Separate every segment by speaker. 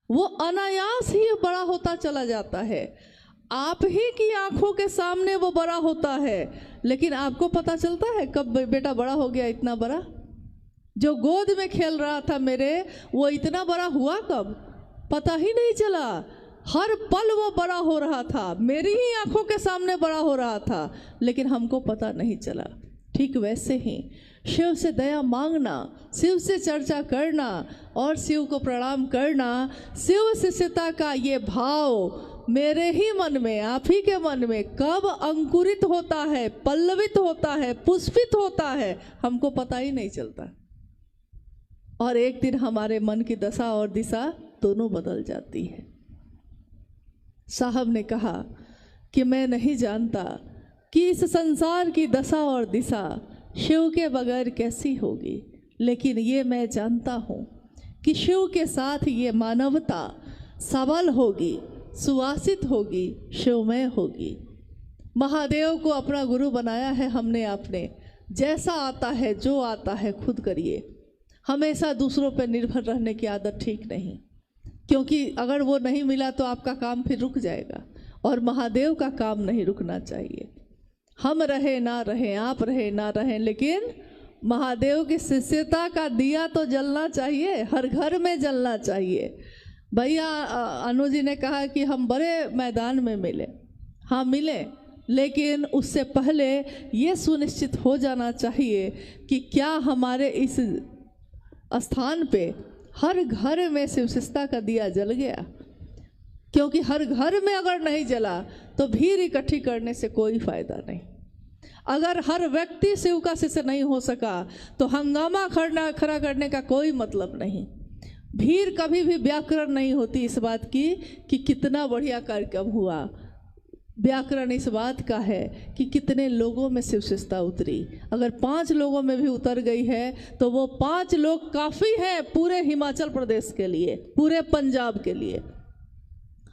Speaker 1: वो अनायास ही बड़ा होता चला जाता है। आप ही की आंखों के सामने वो बड़ा होता है, लेकिन आपको पता चलता है कब बेटा बड़ा हो गया इतना बड़ा? जो गोद में खेल रहा था मेरे, वो इतना बड़ा हुआ कब? पता ही नहीं चला। हर पल वो बड़ा हो रहा था, मेरी ही आंखों के सामने बड़ा हो रहा था, लेकिन हमको पता नहीं चला। ठीक वैसे ही शिव से दया मांगना, शिव से चर्चा करना और शिव को प्रणाम करना, शिव शिष्यता का ये भाव मेरे ही मन में, आप ही के मन में कब अंकुरित होता है, पल्लवित होता है, पुष्पित होता है, हमको पता ही नहीं चलता। और एक दिन हमारे मन की दशा और दिशा दोनों बदल जाती है। साहब ने कहा कि मैं नहीं जानता कि इस संसार की दशा और दिशा शिव के बगैर कैसी होगी, लेकिन ये मैं जानता हूँ कि शिव के साथ ये मानवता सबल होगी, सुवासित होगी, शिवमय होगी। महादेव को अपना गुरु बनाया है हमने आपने। जैसा आता है, जो आता है खुद करिए। हमेशा दूसरों पर निर्भर रहने की आदत ठीक नहीं, क्योंकि अगर वो नहीं मिला तो आपका काम फिर रुक जाएगा, और महादेव का काम नहीं रुकना चाहिए। हम रहे ना रहे, आप रहे ना रहे, लेकिन महादेव की शिष्यता का दिया तो जलना चाहिए, हर घर में जलना चाहिए। भैया अनुज जी ने कहा कि हम बड़े मैदान में मिले। हाँ मिले, लेकिन उससे पहले ये सुनिश्चित हो जाना चाहिए कि क्या हमारे इस स्थान पे हर घर में शिवशिष्टता का दिया जल गया। क्योंकि हर घर में अगर नहीं जला तो भीड़ इकट्ठी करने से कोई फायदा नहीं। अगर हर व्यक्ति शिव का शिष्य नहीं हो सका तो हंगामा खड़ा करने का कोई मतलब नहीं। भीड़ कभी भी व्याकरण नहीं होती इस बात की कि कितना बढ़िया कार्यक्रम हुआ। व्याकरण इस बात का है कि कितने लोगों में शिवशिष्टता उतरी। अगर 5 लोगों में भी उतर गई है तो वो 5 लोग काफ़ी है पूरे हिमाचल प्रदेश के लिए, पूरे पंजाब के लिए।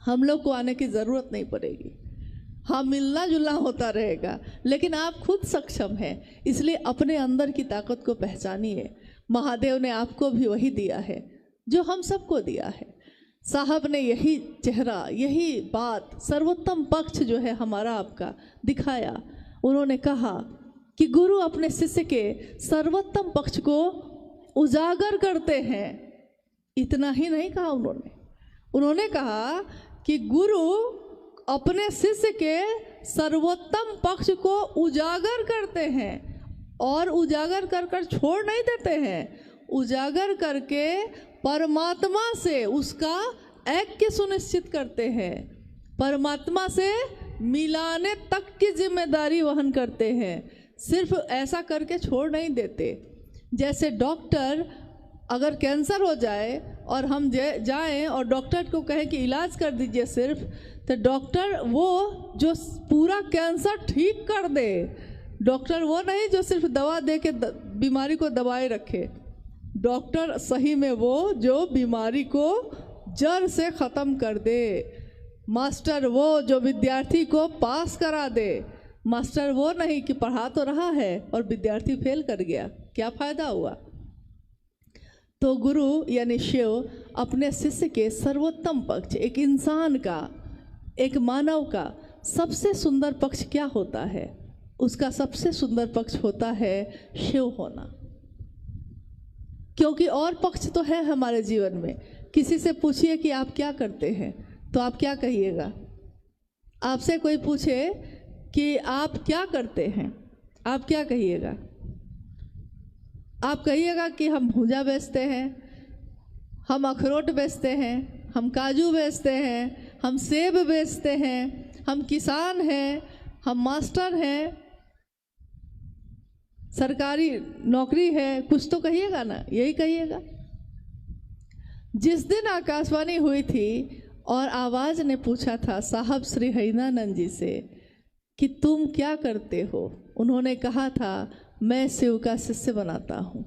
Speaker 1: हम लोग को आने की ज़रूरत नहीं पड़ेगी। हाँ, मिलना जुलना होता रहेगा, लेकिन आप खुद सक्षम हैं, इसलिए अपने अंदर की ताकत को पहचानिए। महादेव ने आपको भी वही दिया है जो हम सबको दिया है। साहब ने यही चेहरा, यही बात, सर्वोत्तम पक्ष जो है हमारा आपका दिखाया। उन्होंने कहा कि गुरु अपने शिष्य के सर्वोत्तम पक्ष को उजागर करते हैं। इतना ही नहीं कहा उन्होंने कहा कि गुरु अपने शिष्य के सर्वोत्तम पक्ष को उजागर करते हैं, और उजागर कर छोड़ नहीं देते हैं। उजागर करके परमात्मा से उसका ऐक्य सुनिश्चित करते हैं, परमात्मा से मिलाने तक की जिम्मेदारी वहन करते हैं। सिर्फ ऐसा करके छोड़ नहीं देते। जैसे डॉक्टर, अगर कैंसर हो जाए और हम जाएं और डॉक्टर को कहें कि इलाज कर दीजिए सिर्फ, तो डॉक्टर वो जो पूरा कैंसर ठीक कर दे, डॉक्टर वो नहीं जो सिर्फ दवा दे के बीमारी को दबाए रखे। डॉक्टर सही में वो जो बीमारी को जड़ से ख़त्म कर दे। मास्टर वो जो विद्यार्थी को पास करा दे। मास्टर वो नहीं कि पढ़ा तो रहा है और विद्यार्थी फेल कर गया, क्या फ़ायदा हुआ। तो गुरु यानी शिव अपने शिष्य के सर्वोत्तम पक्ष, एक इंसान का, एक मानव का सबसे सुंदर पक्ष क्या होता है? उसका सबसे सुंदर पक्ष होता है शिव होना। क्योंकि और पक्ष तो है हमारे जीवन में। किसी से पूछिए कि आप क्या करते हैं, तो आप क्या कहिएगा? आपसे कोई पूछे कि आप क्या करते हैं, आप क्या कहिएगा? आप कहिएगा कि हम भुजा बेचते हैं, हम अखरोट बेचते हैं, हम काजू बेचते हैं, हम सेब बेचते हैं, हम किसान हैं, हम मास्टर हैं, सरकारी नौकरी है, कुछ तो कहिएगा ना, यही कहिएगा। जिस दिन आकाशवाणी हुई थी और आवाज़ ने पूछा था साहब श्री हरिनानंद जी से कि तुम क्या करते हो, उन्होंने कहा था मैं शिव का शिष्य बनाता हूँ।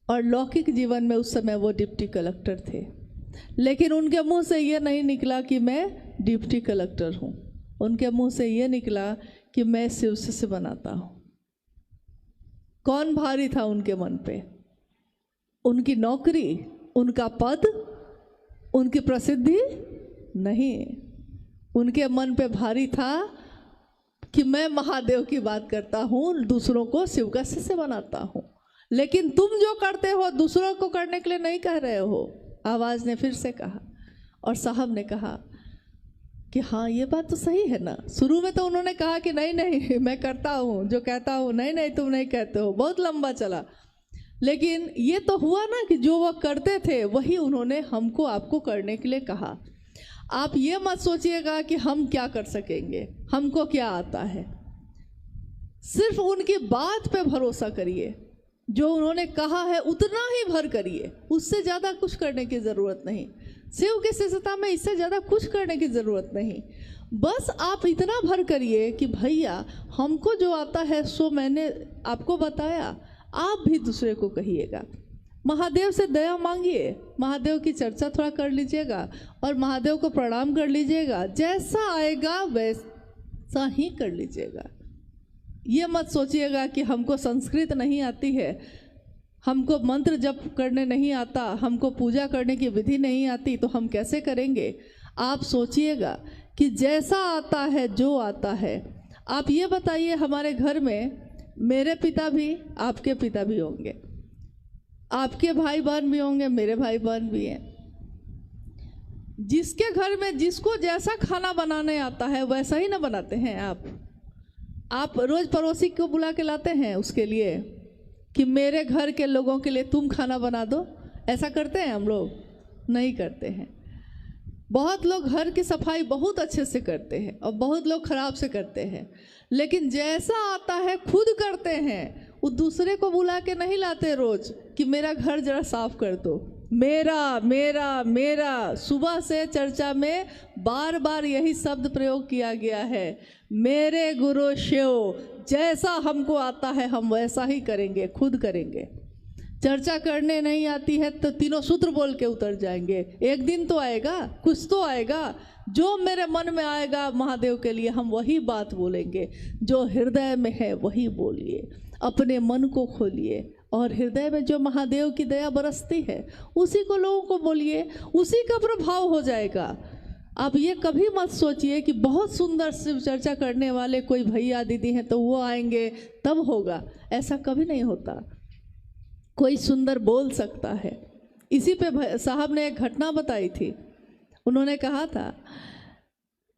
Speaker 1: और लौकिक जीवन में उस समय वो डिप्टी कलेक्टर थे, लेकिन उनके मुंह से ये नहीं निकला कि मैं डिप्टी कलेक्टर हूँ, उनके मुंह से ये निकला कि मैं शिव शिष्य बनाता हूँ। कौन भारी था उनके मन पे? उनकी नौकरी, उनका पद, उनकी प्रसिद्धि नहीं। उनके मन पे भारी था कि मैं महादेव की बात करता हूँ, दूसरों को शिव का शिष्य बनाता हूँ, लेकिन तुम जो करते हो दूसरों को करने के लिए नहीं कह रहे हो। आवाज़ ने फिर से कहा और साहब ने कहा कि हाँ ये बात तो सही है ना। शुरू में तो उन्होंने कहा कि नहीं नहीं मैं करता हूँ जो कहता हूँ, नहीं नहीं तुम नहीं कहते हो, बहुत लंबा चला। लेकिन ये तो हुआ ना कि जो वो करते थे वही उन्होंने हमको आपको करने के लिए कहा। आप ये मत सोचिएगा कि हम क्या कर सकेंगे, हमको क्या आता है। सिर्फ उनकी बात पे भरोसा करिए, जो उन्होंने कहा है उतना ही भर करिए, उससे ज़्यादा कुछ करने की ज़रूरत नहीं। शिव की शिष्यता में इससे ज़्यादा कुछ करने की ज़रूरत नहीं। बस आप इतना भर करिए कि भैया हमको जो आता है सो मैंने आपको बताया, आप भी दूसरे को कहिएगा। महादेव से दया मांगिए, महादेव की चर्चा थोड़ा कर लीजिएगा और महादेव को प्रणाम कर लीजिएगा। जैसा आएगा वैसा ही कर लीजिएगा। ये मत सोचिएगा कि हमको संस्कृत नहीं आती है, हमको मंत्र जप करने नहीं आता, हमको पूजा करने की विधि नहीं आती, तो हम कैसे करेंगे। आप सोचिएगा कि जैसा आता है, जो आता है। आप ये बताइए, हमारे घर में मेरे पिता भी, आपके पिता भी होंगे, आपके भाई बहन भी होंगे, मेरे भाई बहन भी हैं। जिसके घर में जिसको जैसा खाना बनाने आता है वैसा ही ना बनाते हैं। आप रोज़ पड़ोसी को बुला के लाते हैं उसके लिए कि मेरे घर के लोगों के लिए तुम खाना बना दो। ऐसा करते हैं हम लोग? नहीं करते हैं। बहुत लोग घर की सफाई बहुत अच्छे से करते हैं और बहुत लोग खराब से करते हैं, लेकिन जैसा आता है खुद करते हैं। वो दूसरे को बुला के नहीं लाते रोज कि मेरा घर जरा साफ कर दो। मेरा मेरा मेरा, सुबह से चर्चा में बार बार यही शब्द प्रयोग किया गया है। मेरे गुरु शिव, जैसा हमको आता है हम वैसा ही करेंगे, खुद करेंगे। चर्चा करने नहीं आती है तो तीनों सूत्र बोल के उतर जाएंगे। एक दिन तो आएगा, कुछ तो आएगा, जो मेरे मन में आएगा महादेव के लिए हम वही बात बोलेंगे। जो हृदय में है वही बोलिए, अपने मन को खोलिए और हृदय में जो महादेव की दया बरसती है उसी को लोगों को बोलिए, उसी का प्रभाव हो जाएगा। आप ये कभी मत सोचिए कि बहुत सुंदर शिव चर्चा करने वाले कोई भैया दीदी हैं तो वो आएंगे तब होगा। ऐसा कभी नहीं होता। कोई सुंदर बोल सकता है। इसी पे साहब ने एक घटना बताई थी। उन्होंने कहा था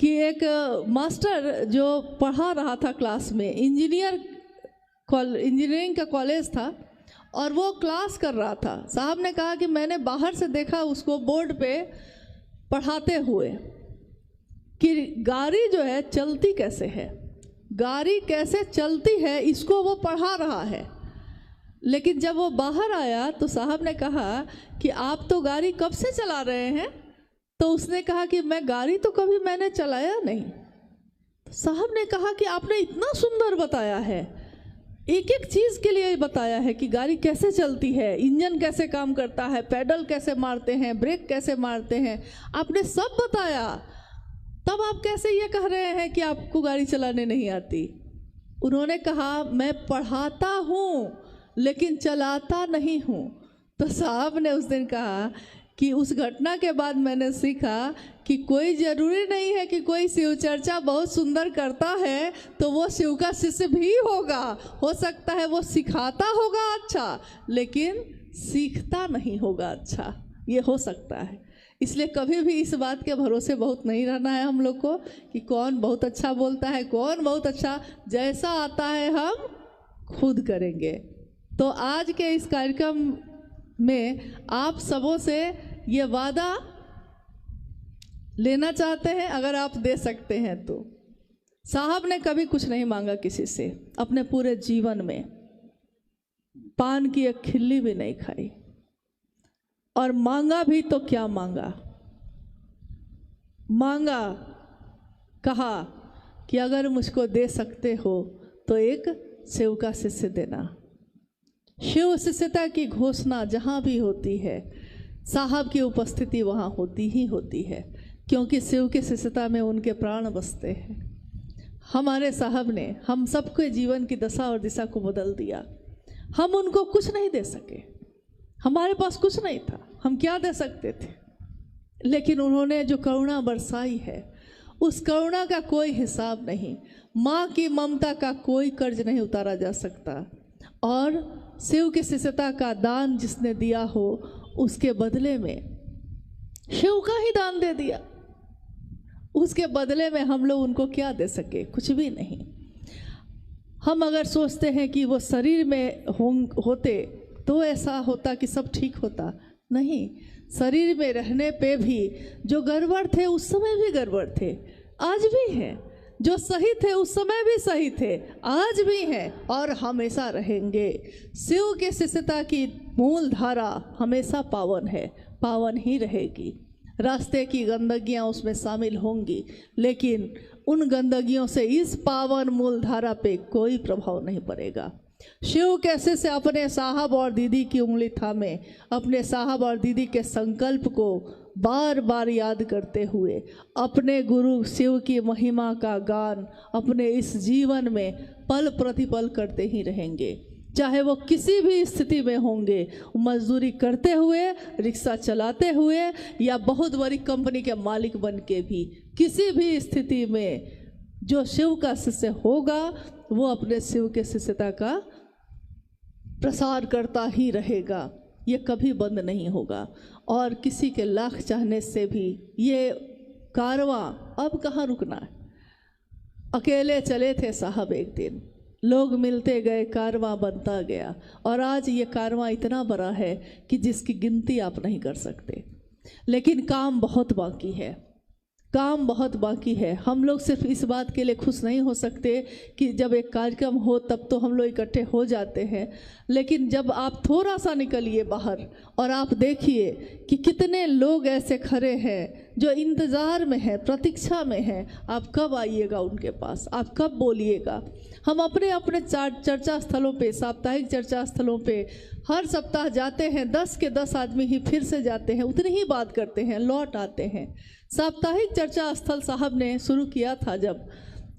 Speaker 1: कि एक मास्टर जो पढ़ा रहा था क्लास में, इंजीनियरिंग का कॉलेज था और वो क्लास कर रहा था। साहब ने कहा कि मैंने बाहर से देखा उसको बोर्ड पे पढ़ाते हुए कि गाड़ी जो है चलती कैसे है, गाड़ी कैसे चलती है, इसको वो पढ़ा रहा है। लेकिन जब वो बाहर आया तो साहब ने कहा कि आप तो गाड़ी कब से चला रहे हैं? तो उसने कहा कि मैं गाड़ी तो कभी मैंने चलाया नहीं। तो साहब ने कहा कि आपने इतना सुंदर बताया है, एक एक चीज़ के लिए बताया है कि गाड़ी कैसे चलती है, इंजन कैसे काम करता है, पैडल कैसे मारते हैं, ब्रेक कैसे मारते हैं, आपने सब बताया। तब आप कैसे ये कह रहे हैं कि आपको गाड़ी चलाने नहीं आती? उन्होंने कहा मैं पढ़ाता हूँ लेकिन चलाता नहीं हूँ। तो साहब ने उस दिन कहा कि उस घटना के बाद मैंने सीखा कि कोई ज़रूरी नहीं है कि कोई शिव चर्चा बहुत सुंदर करता है तो वो शिव का शिष्य भी होगा। हो सकता है वो सिखाता होगा अच्छा, लेकिन सीखता नहीं होगा अच्छा, ये हो सकता है। इसलिए कभी भी इस बात के भरोसे बहुत नहीं रहना है हम लोग को कि कौन बहुत अच्छा बोलता है, कौन बहुत अच्छा। जैसा आता है हम खुद करेंगे। तो आज के इस कार्यक्रम में आप सबों से ये वादा लेना चाहते हैं, अगर आप दे सकते हैं तो। साहब ने कभी कुछ नहीं मांगा किसी से, अपने पूरे जीवन में पान की एक खिल्ली भी नहीं खाई, और मांगा भी तो क्या मांगा, मांगा कहा कि अगर मुझको दे सकते हो तो एक शिव का शिष्य देना। शिव शिष्यता की घोषणा जहाँ भी होती है साहब की उपस्थिति वहाँ होती ही होती है, क्योंकि शिव की शिष्यता में उनके प्राण बसते हैं। हमारे साहब ने हम सबके जीवन की दशा और दिशा को बदल दिया। हम उनको कुछ नहीं दे सके, हमारे पास कुछ नहीं था, हम क्या दे सकते थे? लेकिन उन्होंने जो करुणा बरसाई है, उस करुणा का कोई हिसाब नहीं। माँ की ममता का कोई कर्ज नहीं उतारा जा सकता। और शिव की शिष्यता का दान जिसने दिया हो, उसके बदले में शिव का ही दान दे दिया। उसके बदले में हम लोग उनको क्या दे सके? कुछ भी नहीं। हम अगर सोचते हैं कि वो शरीर में होते तो ऐसा होता कि सब ठीक होता, नहीं। शरीर में रहने पे भी जो गड़बड़ थे उस समय भी गड़बड़ थे, आज भी हैं। जो सही थे उस समय भी सही थे, आज भी हैं और हमेशा रहेंगे। शिव के शिष्यता की मूल धारा हमेशा पावन है, पावन ही रहेगी। रास्ते की गंदगियां उसमें शामिल होंगी, लेकिन उन गंदगियों से इस पावन मूल धारा पे कोई प्रभाव नहीं पड़ेगा। शिव कैसे से अपने साहब और दीदी की उंगली थामे, अपने साहब और दीदी के संकल्प को बार बार याद करते हुए अपने गुरु शिव की महिमा का गान अपने इस जीवन में पल प्रतिपल करते ही रहेंगे। चाहे वो किसी भी स्थिति में होंगे, मजदूरी करते हुए, रिक्शा चलाते हुए, या बहुत बड़ी कंपनी के मालिक बन के भी, किसी भी स्थिति में जो शिव का शिष्य होगा वो अपने शिव के शिष्यता का प्रसार करता ही रहेगा। ये कभी बंद नहीं होगा। और किसी के लाख चाहने से भी ये कारवां अब कहाँ रुकना है। अकेले चले थे साहब एक दिन, लोग मिलते गए, कारवां बनता गया, और आज ये कारवां इतना बड़ा है कि जिसकी गिनती आप नहीं कर सकते। लेकिन काम बहुत बाकी है, काम बहुत बाकी है। हम लोग सिर्फ इस बात के लिए खुश नहीं हो सकते कि जब एक कार्यक्रम हो तब तो हम लोग इकट्ठे हो जाते हैं, लेकिन जब आप थोड़ा सा निकलिए बाहर और आप देखिए कि कितने लोग ऐसे खड़े हैं जो इंतज़ार में हैं, प्रतीक्षा में हैं, आप कब आइएगा उनके पास, आप कब बोलिएगा। हम अपने अपने चर्चा स्थलों पे, साप्ताहिक चर्चा स्थलों पे हर सप्ताह जाते हैं, 10 के 10 आदमी ही फिर से जाते हैं, उतनी ही बात करते हैं, लौट आते हैं। साप्ताहिक चर्चा स्थल साहब ने शुरू किया था जब,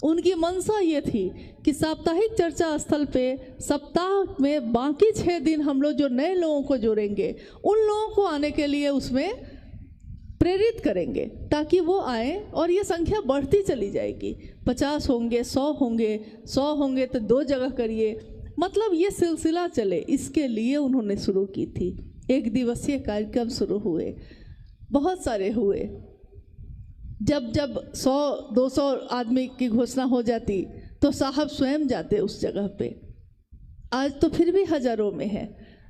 Speaker 1: उनकी मंशा ये थी कि साप्ताहिक चर्चा स्थल पे सप्ताह में बाकी 6 दिन हम लोग जो नए लोगों को जोड़ेंगे, उन लोगों को आने के लिए उसमें प्रेरित करेंगे ताकि वो आए, और ये संख्या बढ़ती चली जाएगी। 50 होंगे, 100 होंगे, 100 होंगे तो 2 जगह करिए, मतलब ये सिलसिला चले, इसके लिए उन्होंने शुरू की थी। 1 दिवसीय कार्यक्रम शुरू हुए, बहुत सारे हुए। जब 100-200 आदमी की घोषणा हो जाती तो साहब स्वयं जाते उस जगह पे। आज तो फिर भी हजारों में है,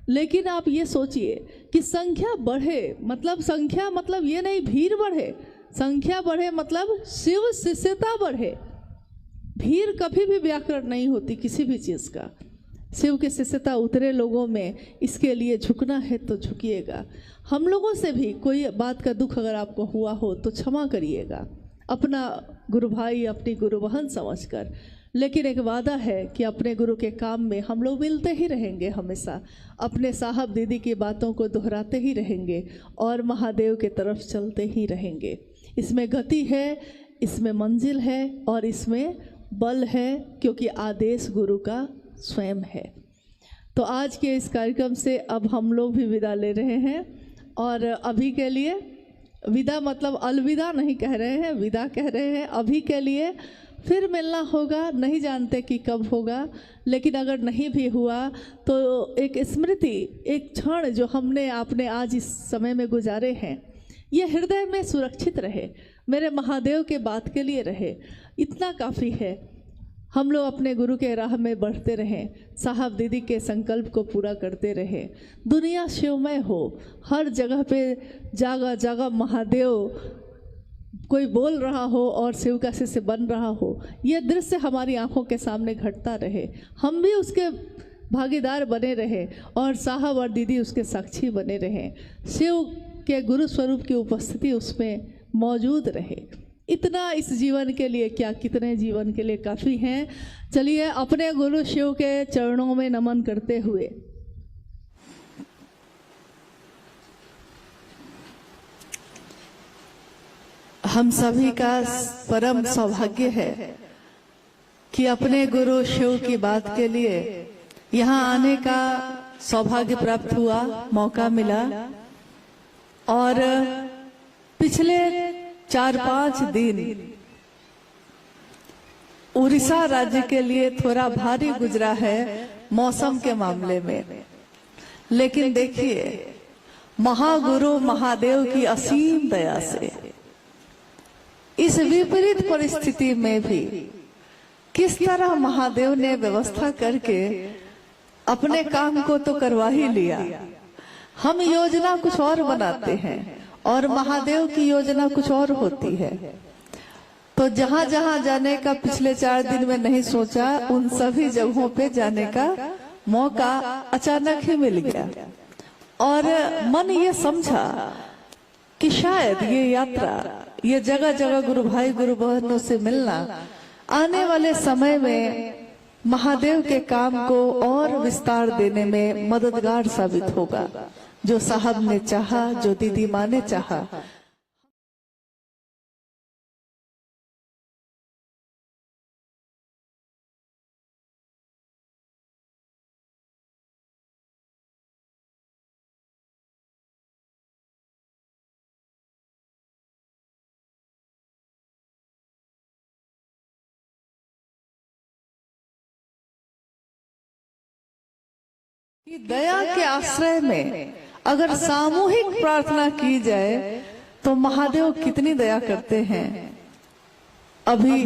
Speaker 1: लेकिन आप ये सोचिए कि संख्या बढ़े, मतलब संख्या मतलब ये नहीं भीड़ बढ़े, संख्या बढ़े मतलब शिव शिष्यता बढ़े। भीड़ कभी भी व्याकरण नहीं होती किसी भी चीज़ का। शिव की शिष्यता उतरे लोगों में, इसके लिए झुकना है तो झुकिएगा। हम लोगों से भी कोई बात का दुख अगर आपको हुआ हो तो क्षमा करिएगा, अपना गुरु भाई, अपनी गुरु बहन समझकर। लेकिन एक वादा है कि अपने गुरु के काम में हम लोग मिलते ही रहेंगे, हमेशा अपने साहब दीदी की बातों को दोहराते ही रहेंगे और महादेव के तरफ चलते ही रहेंगे। इसमें गति है, इसमें मंजिल है और इसमें बल है, क्योंकि आदेश गुरु का स्वयं है। तो आज के इस कार्यक्रम से अब हम लोग भी विदा ले रहे हैं, और अभी के लिए विदा मतलब अलविदा नहीं कह रहे हैं, विदा कह रहे हैं। अभी के लिए फिर मिलना होगा, नहीं जानते कि कब होगा, लेकिन अगर नहीं भी हुआ तो एक स्मृति, एक क्षण जो हमने आपने आज इस समय में गुजारे हैं, ये हृदय में सुरक्षित रहे, मेरे महादेव के बात के लिए रहे, इतना काफ़ी है। हम लोग अपने गुरु के राह में बढ़ते रहें, साहब दीदी के संकल्प को पूरा करते रहें, दुनिया शिवमय हो, हर जगह पे जगह जगह महादेव कोई बोल रहा हो और शिव का शिष्य बन रहा हो, यह दृश्य हमारी आंखों के सामने घटता रहे, हम भी उसके भागीदार बने रहें और साहब और दीदी उसके साक्षी बने रहें, शिव के गुरु स्वरूप की उपस्थिति उसमें मौजूद रहे। इतना इस जीवन के लिए क्या, कितने जीवन के लिए काफ़ी हैं। चलिए अपने गुरु शिव के चरणों में नमन करते हुए हम सभी का परम सौभाग्य है कि अपने गुरु शिव की बात के लिए यहाँ आने का सौभाग्य प्राप्त हुआ, मौका मिला। और पिछले 4-5 दिन उड़ीसा राज्य के लिए थोड़ा भारी गुजरा है मौसम के मामले में, लेकिन देखिए महागुरु महादेव की असीम दया से इस विपरीत परिस्थिति में भी किस तरह महादेव ने व्यवस्था करके अपने काम को तो करवा ही लिया। हम योजना कुछ और बनाते हैं और महादेव की योजना कुछ और होती है। तो जहां जहां जाने का पिछले 4 दिन में नहीं सोचा, उन सभी जगहों पे जाने का मौका अचानक ही मिल गया और मन ये समझा कि शायद ये यात्रा, ये जगह जगह गुरु भाई गुरु बहनों से मिलना आने वाले समय में महादेव के काम को और विस्तार देने में मददगार साबित होगा। जो साहब ने चाहा, जो दीदी माँ ने चाहा। कि दया के आश्रय में अगर सामूहिक प्रार्थना की जाए तो महादेव कितनी दया करते हैं। अभी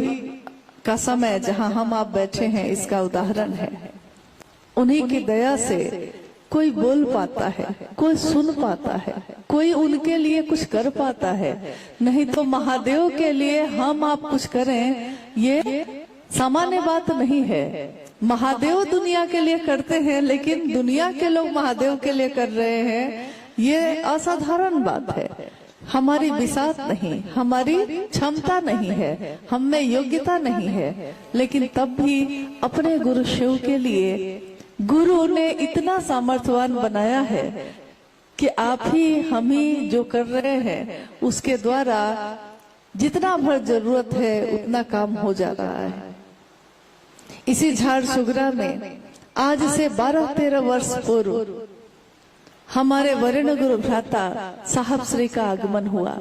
Speaker 1: का समय जहां हम आप बैठे हैं इसका उदाहरण है। उन्हीं की दया से कोई बोल पाता है, कोई सुन पाता है, कोई उनके लिए कुछ कर पाता है। नहीं तो महादेव के लिए हम आप कुछ करें ये सामान्य बात नहीं है। महादेव दुनिया के लिए करते हैं, लेकिन दुनिया के लोग महादेव के लिए कर रहे हैं, ये असाधारण बात है। हमारी बिसात नहीं, हमारी क्षमता नहीं है, हम में योग्यता नहीं है, लेकिन तब भी अपने गुरु शिव के लिए गुरु ने इतना सामर्थ्यवान बनाया है कि आप ही हम ही जो कर रहे हैं उसके द्वारा जितना भर जरूरत है उतना काम हो जा रहा है। इसी झारसुगड़ा में आज से 12-13 वर्ष पूर्व हमारे वरेण्य गुरु भ्राता साहब श्री का आगमन हुआ।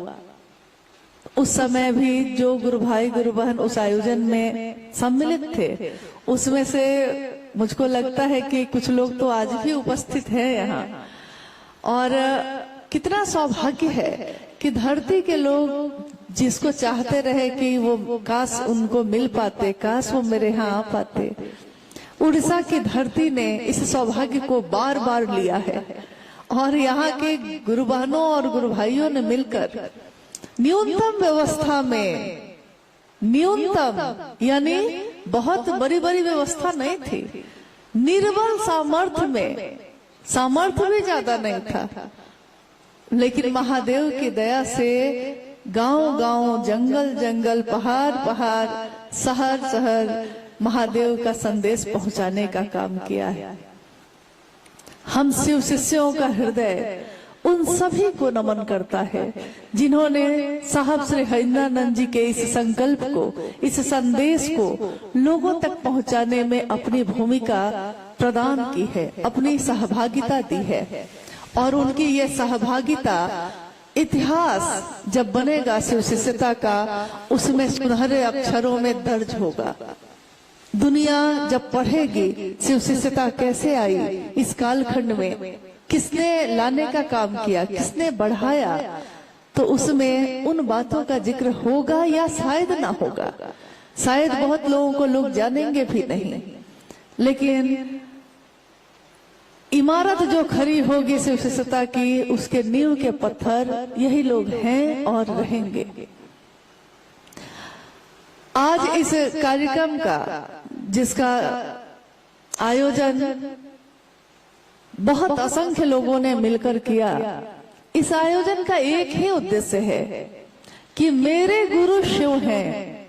Speaker 1: उस समय भी जो गुरु भाई गुरु बहन उस आयोजन में सम्मिलित थे, उसमें से मुझको लगता है कि कुछ लोग तो आज भी उपस्थित हैं यहाँ। और कितना सौभाग्य है कि धरती के लोग जिसको चाहते रहे कि वो काश उनको मिल पाते, काश वो मेरे यहाँ आ पाते, उड़ीसा की धरती ने इस सौभाग्य को बार बार लिया है। और यहाँ के गुरु बहनों और गुरु भाइयों ने मिलकर न्यूनतम व्यवस्था में, न्यूनतम यानी बहुत बड़ी बड़ी व्यवस्था नहीं थी, निर्बल सामर्थ्य में, सामर्थ्य भी ज्यादा नहीं था, लेकिन महादेव की दया से गांव गांव, जंगल जंगल, पहाड़ पहाड़, शहर शहर महादेव का संदेश पहुंचाने का काम किया है। हम शिव शिष्यों का हृदय उन सभी को नमन करता है जिन्होंने साहब श्री हरिंद्रानंद जी के इस संकल्प को, इस संदेश को लोगों तक पहुंचाने में अपनी भूमिका प्रदान की है, अपनी सहभागिता दी है। और उनकी ये सहभागिता इतिहास जब बनेगा शिव शिष्यता का, उसमें सुनहरे अक्षरों में दर्ज होगा। दुनिया जब पढ़ेगी शिव शिष्यता कैसे आई इस कालखंड में, किसने लाने का काम किया, किसने बढ़ाया, तो उसमें उन बातों का जिक्र होगा या शायद ना होगा। शायद बहुत लोगों को लोग जानेंगे भी नहीं, लेकिन इमारत जो खड़ी होगी शिव शिष्यता की, उसके नींव के पत्थर यही लोग हैं और रहेंगे। आज इस कार्यक्रम का, जिसका आयोजन बहुत असंख्य लोगों ने मिलकर किया, इस आयोजन का एक ही उद्देश्य है कि मेरे गुरु शिव हैं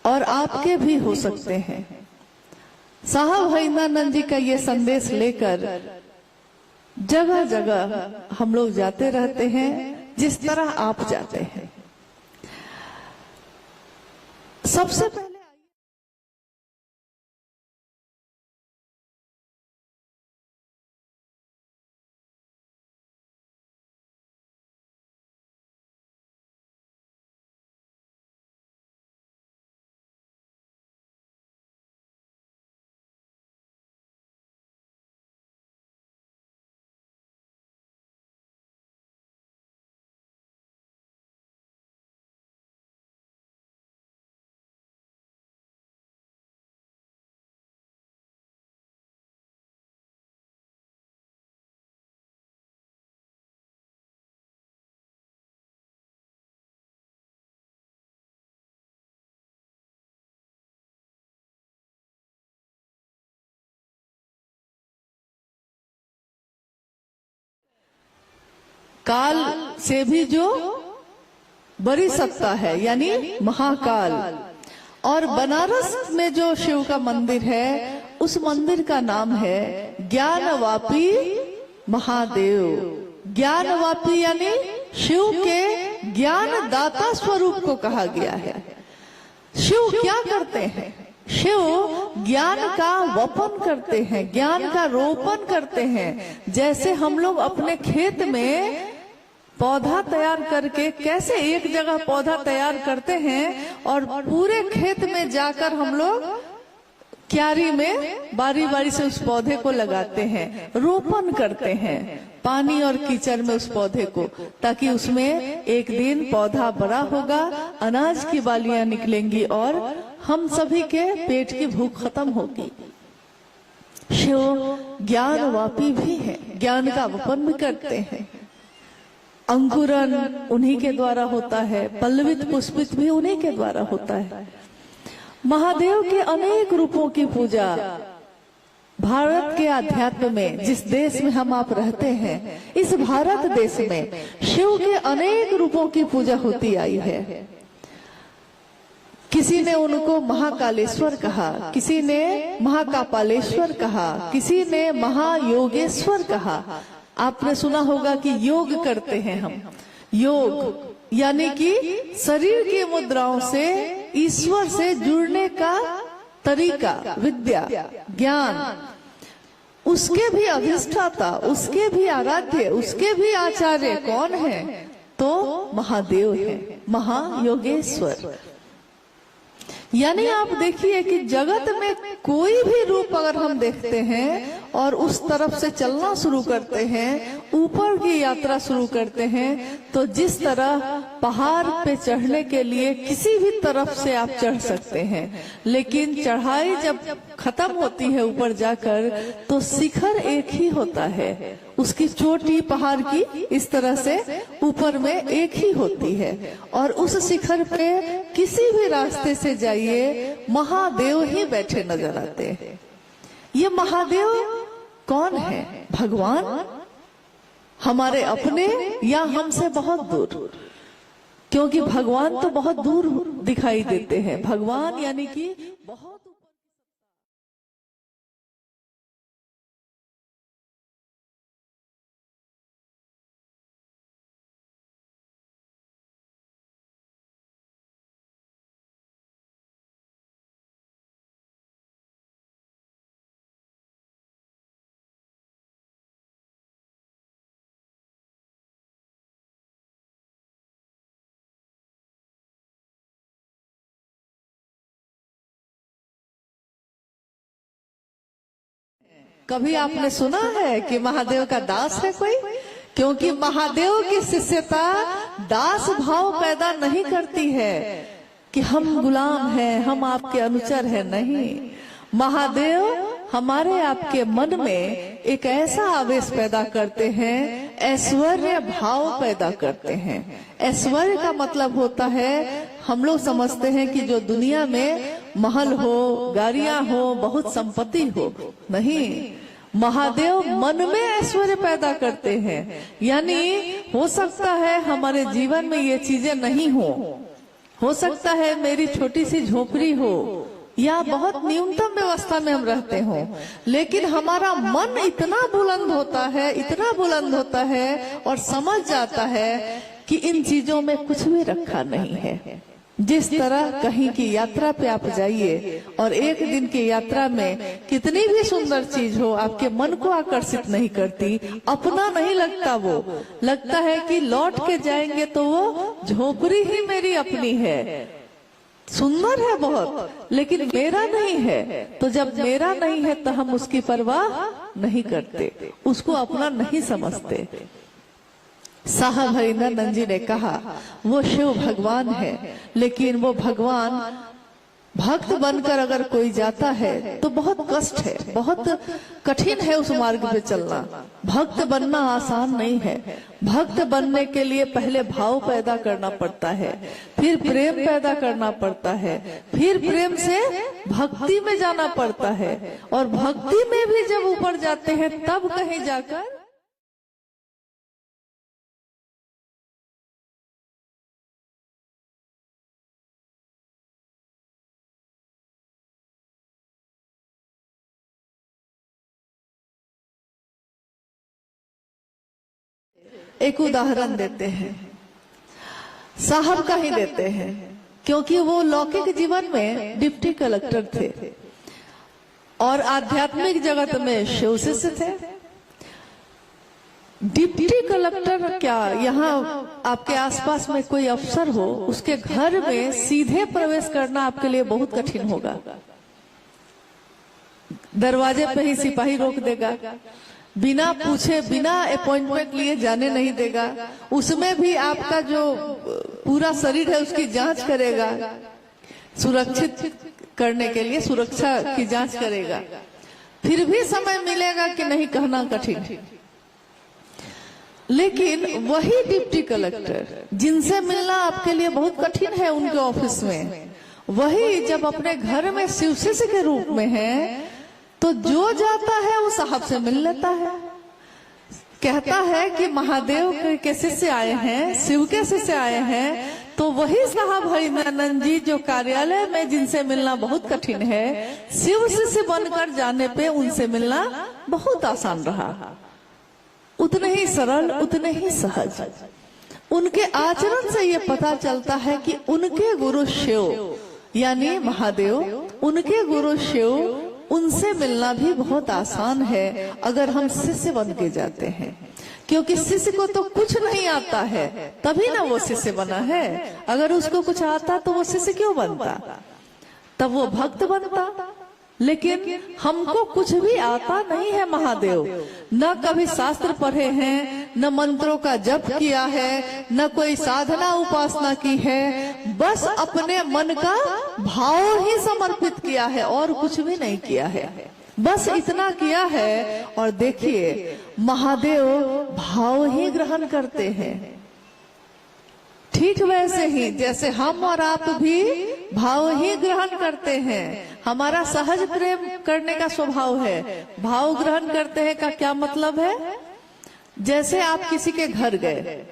Speaker 1: और आपके भी हो सकते हैं। साहब हरिंद्रानंद जी का ये संदेश लेकर जगह जगह हम लोग जाते रहते हैं, जिस तरह आप जाते हैं। सबसे पहले काल से भी जो बड़ी सत्ता है, यानी महाकाल। और बनारस में जो शिव का मंदिर है, उस मंदिर का नाम है ज्ञानवापी महादेव। ज्ञानवापी यानी शिव के ज्ञान दाता स्वरूप को कहा गया है। शिव क्या करते हैं? शिव ज्ञान का वपन करते हैं, ज्ञान का रोपण करते हैं। जैसे हम लोग अपने खेत में पौधा तैयार करके कैसे एक जगह पौधा तैयार करते हैं और पूरे खेत में जाकर हम लोग क्यारी में बारी बारी से उस पौधे को लगाते हैं, रोपण करते हैं पानी और कीचड़ में उस पौधे को, ताकि उसमें एक दिन पौधा बड़ा होगा, अनाज की बालियां निकलेंगी और हम सभी के पेट की भूख खत्म होगी। शिव ज्ञानवापी भी है, ज्ञान का वपन भी करते हैं। अंकुरन उन्हीं के द्वारा होता है, पल्लवित पुष्पित भी उन्हीं के द्वारा होता है। महादेव के अनेक रूपों की पूजा भारत के आध्यात्म में, जिस देश में हम आप रहते हैं, इस भारत देश में शिव के अनेक रूपों की पूजा होती आई है। किसी ने उनको महाकालेश्वर कहा, किसी ने महाकापालेश्वर कहा, किसी ने महायोगेश्वर कहा। आपने सुना होगा कि योग करते हैं हम। योग यानी कि शरीर की मुद्राओं से ईश्वर से जुड़ने का तरीका, विद्या, ज्ञान। उसके भी अधिष्ठाता, उसके भी आराध्य, उसके भी आचार्य कौन है? तो महादेव है, महायोगेश्वर। यानी आप देखिए कि जगत में कोई भी रूप अगर हम देखते हैं और उस तरफ से चलना शुरू करते हैं, ऊपर की यात्रा शुरू करते हैं, तो जिस तरह पहाड़ पे चढ़ने के लिए किसी भी तरफ से आप चढ़ सकते हैं, लेकिन चढ़ाई जब खत्म होती है ऊपर जाकर, तो शिखर एक ही होता है। उसकी चोटी पहाड़ की इस तरह से ऊपर में एक ही होती है, और उस शिखर पे किसी भी रास्ते से जाइए महादेव ही बैठे नजर आते हैं। ये महादेव कौन है? भगवान, हमारे अपने या हमसे बहुत दूर? क्योंकि भगवान तो बहुत दूर दिखाई देते हैं। भगवान यानी कि बहुत कभी आपने सुना है कि महादेव का दास है कोई? क्योंकि महादेव की शिष्यता दास भाव पैदा नहीं करती है कि हम गुलाम हैं, हम आपके अनुचर हैं। नहीं, महादेव हमारे आपके मन में एक ऐसा आवेश पैदा करते हैं, ऐश्वर्य भाव पैदा करते हैं। ऐश्वर्य का मतलब होता है, हम लोग समझते हैं कि जो दुनिया में महल हो, गाड़ियां हो, बहुत संपत्ति हो। नहीं, महादेव मन में ऐश्वर्य पैदा करते हैं। यानी हो सकता है हमारे जीवन में ये चीजें नहीं हो सकता है मेरी छोटी सी झोपड़ी हो या बहुत न्यूनतम व्यवस्था में हम रहते हो, लेकिन हमारा मन इतना बुलंद होता है, इतना बुलंद होता है और समझ जाता है कि इन चीजों में कुछ भी रखा नहीं है। जिस तरह कहीं की यात्रा पे आप जाइए और एक दिन की यात्रा में कितनी भी सुंदर चीज हो, आपके मन को आकर्षित नहीं करती, अपना नहीं लगता, वो लगता है कि लौट के जाएंगे तो वो झोपड़ी ही मेरी अपनी है, सुंदर है बहुत, लेकिन मेरा नहीं है। तो जब मेरा नहीं है तो हम उसकी परवाह नहीं करते, उसको अपना नहीं समझते। साहब हरिनंदन जी ने कहा वो शिव भगवान है, लेकिन वो भगवान भक्त बनकर अगर कोई जाता है तो बहुत कष्ट है, बहुत कठिन है उस मार्ग पे चलना। भक्त बनना आसान नहीं है। भक्त बनने के लिए पहले भाव पैदा करना पड़ता है, फिर प्रेम पैदा करना पड़ता है, फिर प्रेम से भक्ति में जाना पड़ता है, और भक्ति में भी जब ऊपर जाते हैं तब कहीं जाकर एक उदाहरण देते हैं, साहब का ही देते हैं, क्योंकि वो लौकिक जीवन में डिप्टी कलेक्टर थे और आध्यात्मिक जगत में शिव शिष्य थे। डिप्टी कलेक्टर क्या, यहाँ आपके आसपास में कोई अफसर हो, उसके घर में सीधे प्रवेश करना आपके लिए बहुत कठिन होगा। दरवाजे पे ही सिपाही रोक देगा, बिना पूछे बिना अपॉइंटमेंट लिए जाने नहीं देगा। उसमें भी आपका जो पूरा शरीर है उसकी जांच करेगा, सुरक्षित करने के लिए सुरक्षा की जांच करेगा। फिर भी समय मिलेगा कि नहीं कहना कठिन। लेकिन वही डिप्टी कलेक्टर जिनसे मिलना आपके लिए बहुत कठिन है उनके ऑफिस में, वही जब अपने घर में शिव शिष्य के रूप में है तो जो जाता है वो साहब से मिल लेता है। कहता है कि महादेव के शिष्य आए हैं, शिव के शिष्य आए हैं, तो वही साहब हरिनानंद जी जो कार्यालय में जिनसे मिलना बहुत कठिन है, शिव शिष्य बनकर जाने पे उनसे मिलना बहुत आसान रहा। उतने ही सरल, उतने ही सहज। उनके आचरण से ये पता चलता है कि उनके गुरु शिव यानी महादेव, उनके गुरु शिव, उनसे मिलना भी बहुत आसान है अगर हम शिष्य बन के जाते हैं। क्योंकि शिष्य को तो कुछ नहीं आता है, तभी ना वो शिष्य बना है। अगर उसको कुछ आता तो वो शिष्य क्यों बनता, तब वो भक्त बनता। लेकिन हमको कुछ भी आता नहीं है महादेव, न कभी शास्त्र पढ़े हैं, न मंत्रों का जप किया है, न कोई साधना उपासना की है, बस अपने मन का भाव ही समर्पित किया है और कुछ भी नहीं किया है। बस इतना किया है और देखिए महादेव भाव ही ग्रहण करते हैं। ठीक वैसे ही जैसे हम और आप भी भाव ही ग्रहण करते हैं। हमारा सहज प्रेम करने का स्वभाव है। भाव ग्रहण करते हैं का क्या मतलब है? जैसे आप किसी के घर गए,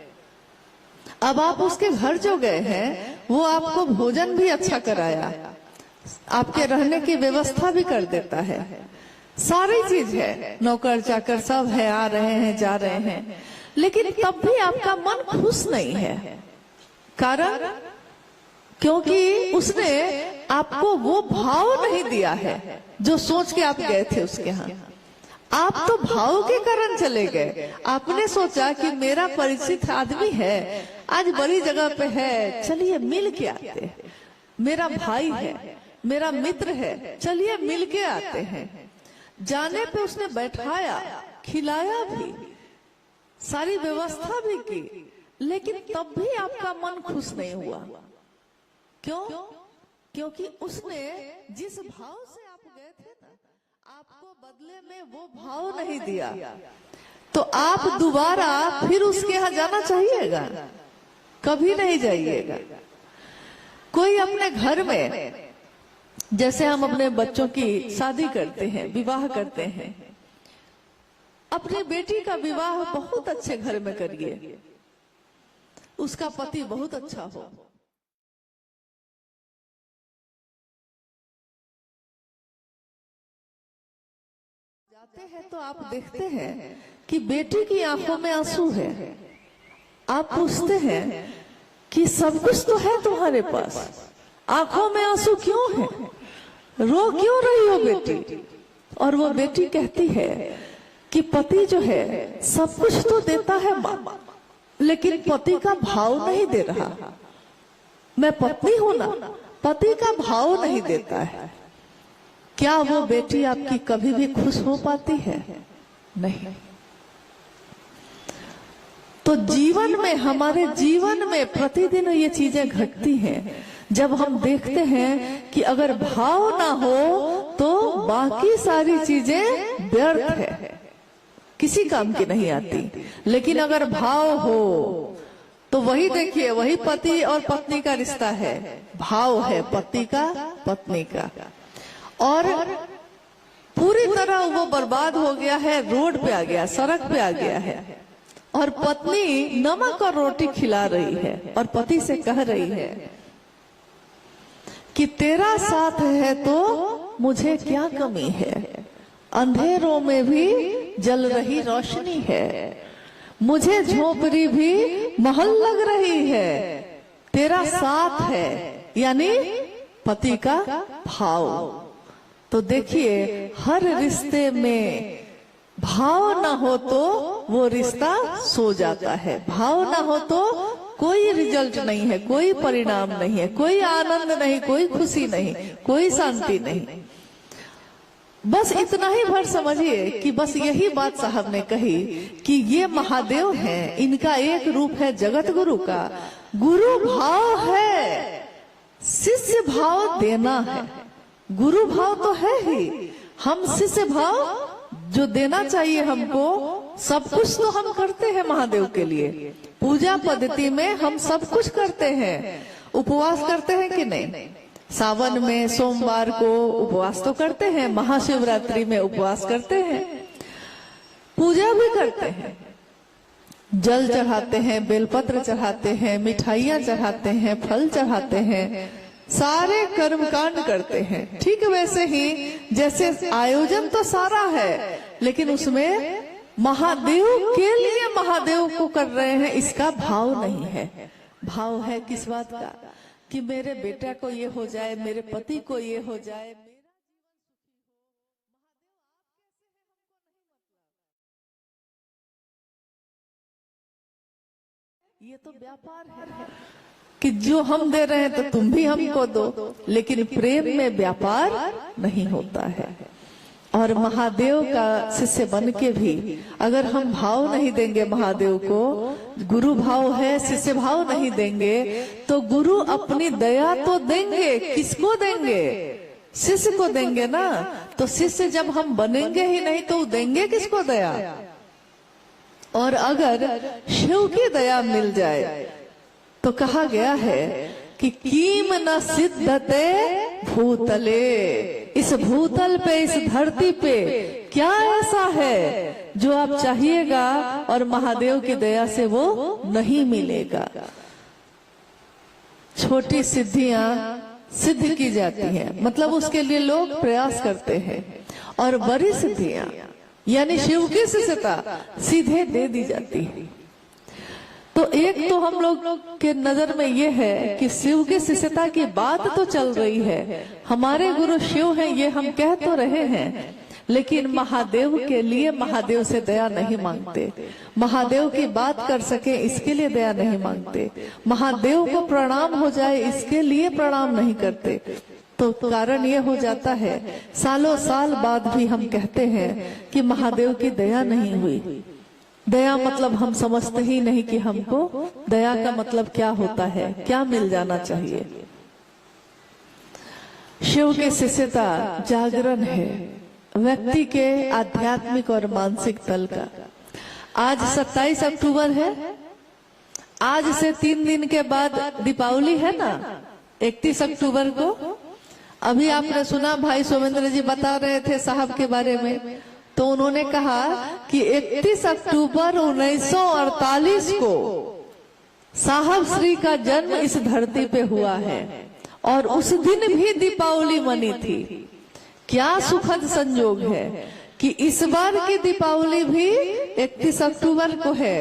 Speaker 1: अब आप उसके घर जो गए हैं वो आपको भोजन भी अच्छा कराया, आपके रहने की व्यवस्था भी कर देता है, सारी चीज है, नौकर चाकर सब है, आ रहे हैं जा रहे हैं, लेकिन तब भी आपका मन खुश नहीं है। कारण क्योंकि उसने आपको वो भाव नहीं दिया है जो सोच के आप गए थे उसके यहाँ। आप तो भाव के कारण चले गए। आपने सोचा कि मेरा परिचित आदमी है, आज बड़ी जगह पे है, चलिए मिल के आते हैं, मेरा भाई है, मेरा मित्र है, चलिए मिल के आते हैं। जाने पे उसने बैठाया, खिलाया भी, सारी व्यवस्था भी की, लेकिन तब भी आपका मन खुश नहीं हुआ। क्यों? क्योंकि उसने जिस भाव से आप गए थे ना, आपको बदले में वो भाव नहीं दिया। तो आप दोबारा फिर उसके यहाँ जाना चाहिएगा? कभी नहीं जाइएगा। कोई अपने घर में, जैसे हम अपने बच्चों की शादी करते हैं, विवाह करते हैं, अपनी बेटी का विवाह बहुत अच्छे घर में करिए, उसका पति बहुत अच्छा हो। जाते हैं तो आप देखते हैं कि बेटी की आंखों में आंसू है। आप पूछते हैं कि सब कुछ तो है तुम्हारे पास, आंखों में आंसू क्यों है, रो क्यों रही हो बेटी? और वो बेटी कहती है कि पति जो है सब कुछ तो देता है माँ, लेकिन पति का भाव नहीं दे रहा। मैं पत्नी हूं ना, पति का भाव नहीं देता है। क्या वो बेटी आपकी कभी भी खुश हो पाती है? नहीं। तो जीवन में, हमारे जीवन में प्रतिदिन ये चीजें घटती हैं। जब हम देखते हैं कि अगर भाव ना हो तो बाकी सारी चीजें व्यर्थ है, किसी काम की नहीं आती। लेकिन अगर भाव हो तो वही देखिए, वही पति और पत्नी का रिश्ता है, भाव है पति का पत्नी का। और पूरी तरह वो बर्बाद हो गया है, रोड पे आ गया, सड़क पे आ गया है, और पत्नी नमक और रोटी खिला रही है और पति से कह रही है कि तेरा साथ है तो मुझे क्या कमी है, अंधेरों में भी जल रही रोशनी है, मुझे झोपड़ी भी महल लग रही है, तेरा साथ है, यानी पति का भाव। तो देखिए, हर रिश्ते में भाव ना हो तो वो रिश्ता सो जाता है, भाव ना हो तो कोई रिजल्ट नहीं है, कोई परिणाम नहीं है, कोई आनंद नहीं, कोई खुशी नहीं, कोई शांति नहीं। बस इतना ही भर समझिए कि बस यही बात साहब ने कही कि ये महादेव हैं, इनका एक रूप है जगत गुरु का। गुरु भाव है, शिष्य भाव देना है। गुरु भाव तो है ही, हम शिष्य भाव जो देना चाहिए हमको, सब कुछ तो हम करते हैं महादेव के लिए। पूजा पद्धति में हम सब कुछ करते हैं। उपवास करते हैं कि नहीं? सावन में सोमवार को उपवास तो करते हैं, महाशिवरात्रि में उपवास करते हैं, पूजा भी करते हैं, जल चढ़ाते हैं, बेलपत्र चढ़ाते हैं, मिठाइयाँ चढ़ाते हैं, फल चढ़ाते हैं, सारे कर्मकांड करते हैं। ठीक वैसे ही जैसे आयोजन तो सारा है, लेकिन उसमें महादेव के लिए महादेव को कर रहे हैं, इसका भाव नहीं है। भाव है किस बात का? कि मेरे बेटा को ये हो जाए, मेरे पति को ये हो जाए, ये तो व्यापार है कि जो हम दे रहे हैं तो तुम भी हमको दो, लेकिन प्रेम में व्यापार नहीं होता है। और महादेव का शिष्य बन के भी अगर हम भाव नहीं देंगे महादेव को, गुरु भाव है, शिष्य भाव नहीं देंगे, तो गुरु अपनी दया तो देंगे, किसको देंगे? शिष्य को देंगे ना। तो शिष्य जब हम बनेंगे ही नहीं तो देंगे किसको दया? और अगर शिव की दया मिल जाए तो कहा गया है कि कीम न सिद्धते भूतले, इस भूतल पे, इस धरती पे क्या ऐसा है जो आप चाहिएगा और महादेव की दया से वो नहीं मिलेगा। छोटी सिद्धियां सिद्ध की जाती हैं, मतलब उसके लिए लोग प्रयास करते हैं, और बड़ी सिद्धियां यानी शिव की शिष्यता सीधे दे दी जाती है। तो एक तो हम लोग के नजर में ये है कि शिव की शिष्यता की बात तो चल रही है, हमारे गुरु शिव हैं ये हम कह तो रहे हैं, लेकिन महादेव के लिए महादेव से दया नहीं मांगते, महादेव की बात कर सके इसके लिए दया नहीं मांगते, महादेव को प्रणाम हो जाए इसके लिए प्रणाम नहीं करते। तो कारण ये हो जाता है, सालों साल बाद भी हम कहते हैं कि महादेव की दया नहीं हुई। दया मतलब हम समझते ही नहीं कि हमको दया का मतलब क्या होता है, क्या मिल जाना चाहिए। शिव की शिष्यता जागरण है व्यक्ति के आध्यात्मिक और मानसिक तल का। आज 27 अक्टूबर है, आज से 3 दिन के बाद दीपावली है ना, 31 अक्टूबर को। अभी आपने सुना भाई सोमेंद्र जी बता रहे थे साहब के बारे में, तो उन्होंने कहा कि 31 अक्टूबर 1948 को साहब श्री का जन्म इस धरती पे हुआ है और उस दिन भी दीपावली मनी थी। क्या सुखद संयोग है कि इस बार की दीपावली भी 31 अक्टूबर को है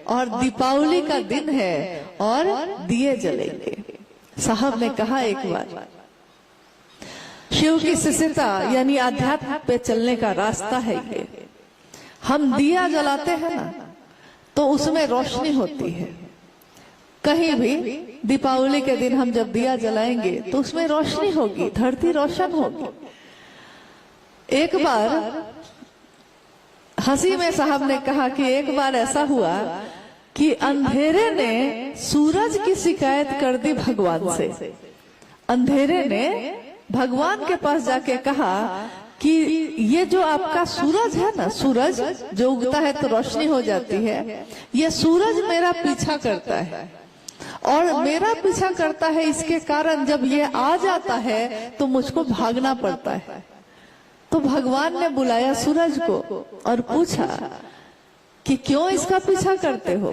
Speaker 1: और दीपावली का दिन है और दिए जलेंगे। साहब ने कहा एक बार, शिव की शिष्यता यानी आध्यात्म पे चलने का रास्ता है ये। हम दिया जलाते हैं ना तो उसमें रोशनी होती है, कहीं भी दीपावली के दिन हम जब दिया जलाएंगे तो उसमें रोशनी होगी, धरती रोशन होगी। एक बार हंसी में साहब ने कहा कि एक बार ऐसा हुआ कि अंधेरे ने सूरज की शिकायत कर दी भगवान से। अंधेरे ने भगवान के पास जाके कहा कि ये जो आपका सूरज है ना, सूरज जो उगता है तो रोशनी हो जाती है, ये सूरज मेरा पीछा करता है और मेरा पीछा करता है, इसके कारण जब ये आ जाता है तो मुझको भागना पड़ता है। तो भगवान ने बुलाया सूरज को और पूछा कि क्यों इसका पीछा करते हो।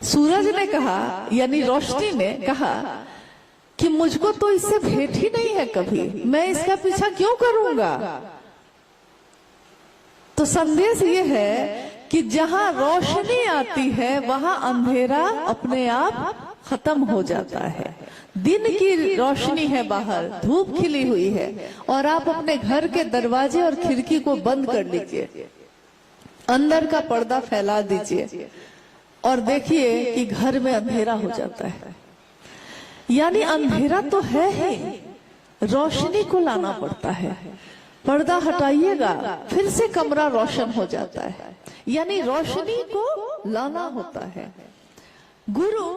Speaker 1: सूरज ने कहा, यानी रोशनी ने कहा कि मुझको तो इससे भेंट ही नहीं है कभी, मैं इसका पीछा क्यों करूंगा। तो संदेश ये है कि जहां रोशनी आती है वहां अंधेरा अपने आप खत्म हो जाता है। दिन की रोशनी है बाहर, धूप खिली हुई है, और आप अपने घर के दरवाजे और खिड़की को बंद कर लीजिए, अंदर का पर्दा फैला दीजिए और देखिए कि घर में अंधेरा हो जाता है। यानी अंधेरा तो है ही, रोशनी को लाना पड़ता है। पर्दा हटाइएगा फिर से कमरा रोशन हो जाता है, यानी रोशनी को लाना होता है। गुरु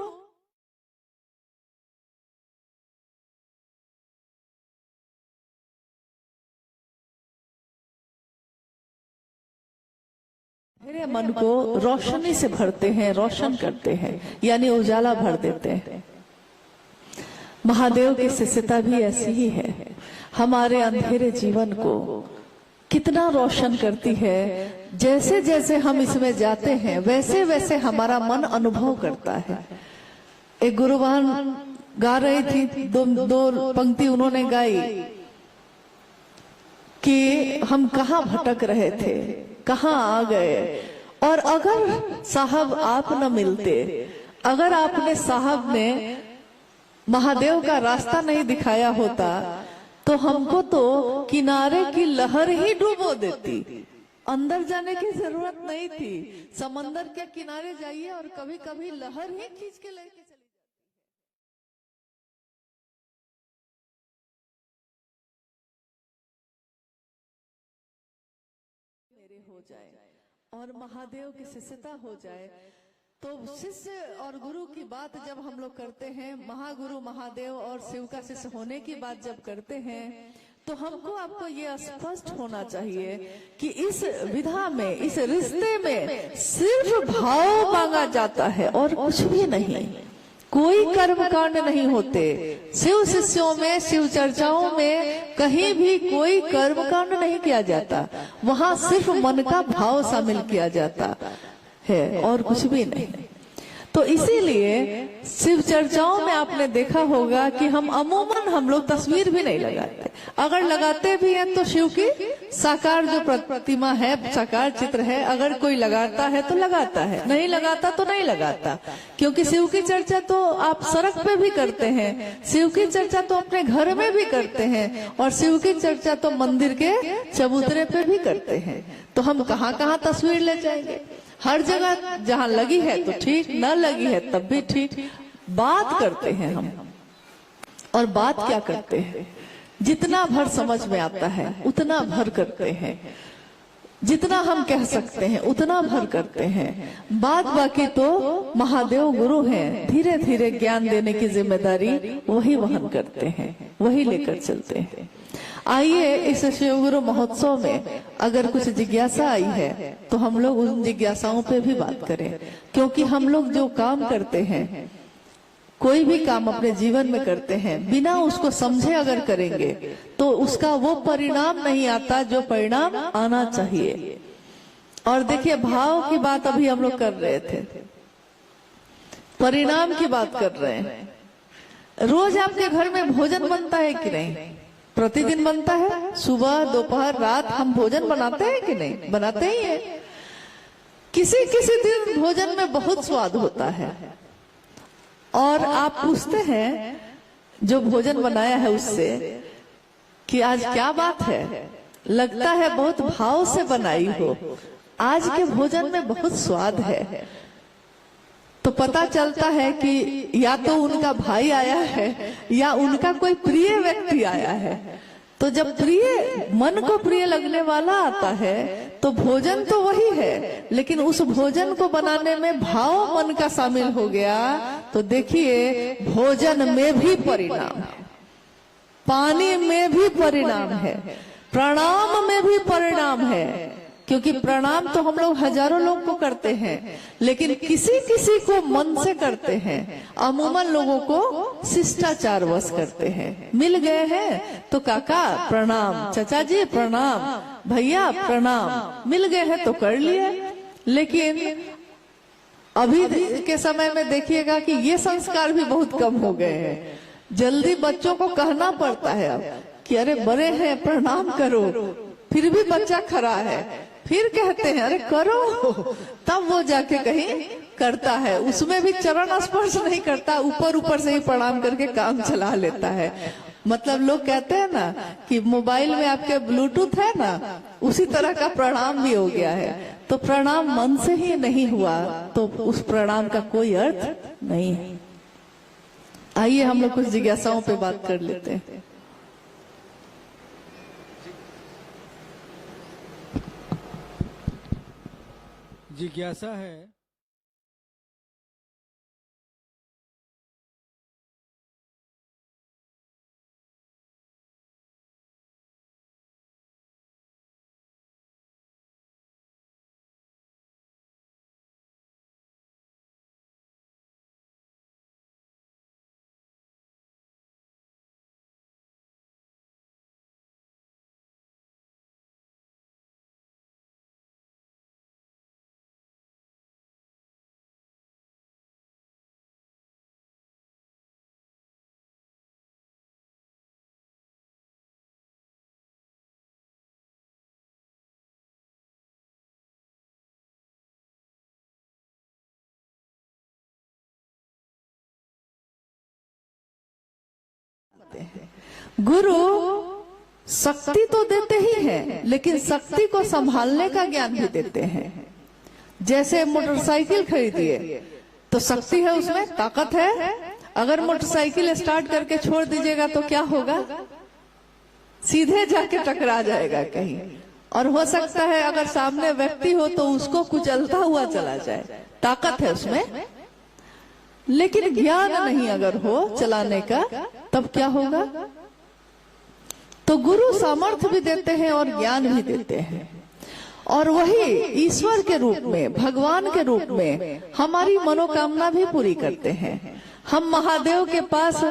Speaker 1: मेरे मन को रोशनी से भरते हैं, रोशन करते हैं, यानी उजाला भर देते हैं। महादेव की शिष्यता भी ऐसी ही है, हमारे अंधेरे जीवन को कितना रोशन करती है। जैसे जैसे हम इसमें जाते हैं वैसे वैसे हमारा मन अनुभव करता है। एक गुरुवान गा रही थी, दो पंक्ति उन्होंने गाई कि हम कहाँ भटक रहे थे, कहाँ आ गए, और अगर साहब आप न मिलते, अगर आपने साहब ने महादेव का रास्ता नहीं दिखाया होता तो हमको तो किनारे की लहर ही डुबो देती, अंदर जाने की जरूरत नहीं थी। समंदर के किनारे जाइए और कभी कभी लहर ही खींच के लेके चली मेरे हो जाए और महादेव की शिष्यता हो जाए। तो शिष्य और गुरु की बात जब हम लोग करते हैं, महागुरु महादेव और शिव का शिष्य होने की बात जब करते हैं, तो हमको आपको ये स्पष्ट होना चाहिए कि इस विधा में, इस रिश्ते में सिर्फ भाव मांगा जाता है और कुछ भी नहीं। कोई कर्म कांड नहीं होते शिव शिष्यों में, शिव चर्चाओं में कहीं भी कोई कर्म कांड नहीं किया जाता। वहां सिर्फ मन का भाव शामिल किया जाता है और कुछ भी नहीं। तो इसीलिए शिव चर्चाओं में आपने देखा होगा कि हम लोग तस्वीर भी नहीं लगाते। अगर लगाते भी हैं तो शिव की साकार जो प्रतिमा है, साकार चित्र है, अगर कोई लगाता है तो लगाता है, नहीं लगाता तो नहीं लगाता। क्योंकि शिव की चर्चा तो आप सड़क पे भी करते हैं, शिव की चर्चा तो अपने घर में भी करते हैं, और शिव की चर्चा तो मंदिर के चबूतरे पे भी करते हैं। तो हम कहाँ कहाँ तस्वीर ले जाएंगे? हर जगह जहाँ लगी है तो ठीक, न लगी है तब भी ठीक। बात करते हैं हम, और बात क्या करते हैं? जितना भर समझ में आता है उतना भर करते हैं, जितना हम कह सकते हैं उतना भर करते हैं। बात बाकी तो महादेव गुरु हैं, धीरे धीरे ज्ञान देने की जिम्मेदारी वही वहन करते हैं, वही लेकर चलते हैं। आइए इस शिव गुरु महोत्सव में अगर कुछ जिज्ञासा आई है तो हम लोग उन जिज्ञासाओं पे भी बात करें, क्योंकि हम लोग जो काम करते हैं, कोई भी काम अपने जीवन में करते हैं, बिना उसको समझे अगर करेंगे तो उसका वो परिणाम नहीं आता जो परिणाम आना चाहिए। और देखिए, भाव की बात अभी हम लोग कर रहे थे, परिणाम की बात कर रहे हैं। रोज आपके घर में भोजन बनता है कि नहीं? प्रतिदिन बनता है, सुबह दोपहर रात हम भोजन बनाते हैं कि नहीं? बनाते ही है। किसी किसी दिन भोजन में बहुत स्वाद होता है और आप पूछते हैं जो भोजन बनाया है उससे कि आज क्या बात है? लगता है बहुत भाव से बनाई हो, आज के भोजन में बहुत स्वाद है। तो पता चलता है कि या तो उनका भाई आया है या उनका कोई प्रिय व्यक्ति आया है। तो जब प्रिय, मन को प्रिय लगने वाला आता है तो भोजन तो वही है, लेकिन उस भोजन को बनाने में भाव मन का शामिल हो गया तो देखिए भोजन में भी परिणाम है, पानी में भी परिणाम है, प्रणाम में भी परिणाम है। क्योंकि प्रणाम तो हम लोग हजारों लोग को करते हैं, लेकिन किसी किसी को मन से करते हैं। अमूमन लोगों को शिष्टाचार वश करते हैं। मिल गए हैं तो काका प्रणाम, चाचा जी प्रणाम, भैया प्रणाम, मिल गए हैं तो कर लिए। लेकिन अभी के समय में देखिएगा कि ये संस्कार भी बहुत कम हो गए हैं। जल्दी बच्चों को कहना पड़ता है अब कि अरे बड़े हैं प्रणाम करो, फिर भी बच्चा खड़ा है फिर कहते हैं अरे करो, तब वो जाके कहीं करता है। उसमें भी चरण स्पर्श नहीं करता, ऊपर ऊपर से ही प्रणाम करके काम चला लेता है। मतलब लोग कहते हैं ना कि मोबाइल में आपके ब्लूटूथ है ना, उसी तरह का प्रणाम भी हो गया है। तो प्रणाम मन से ही नहीं हुआ तो उस प्रणाम का कोई अर्थ नहीं है। आइए हम लोग कुछ जिज्ञासाओं पे बात कर लेते हैं।
Speaker 2: जिज्ञासा है
Speaker 1: गुरु शक्ति तो देते ही हैं, लेकिन शक्ति को संभालने का ज्ञान भी देते हैं। जैसे मोटरसाइकिल खरीदिए तो शक्ति है, उसमें ताकत है। अगर मोटरसाइकिल स्टार्ट करके छोड़ दीजिएगा तो क्या होगा? सीधे जाके टकरा जाएगा कहीं। और हो सकता है अगर सामने व्यक्ति हो तो उसको कुचलता हुआ चला जाए, ताकत है उसमें। लेकिन ज्ञान नहीं अगर हो चलाने का, तब क्या होगा? तो गुरु सामर्थ्य भी देते हैं और ज्ञान भी देते हैं, और वही ईश्वर के रूप में, भगवान के रूप में हमारी मनोकामना भी पूरी करते हैं। हम महादेव के पास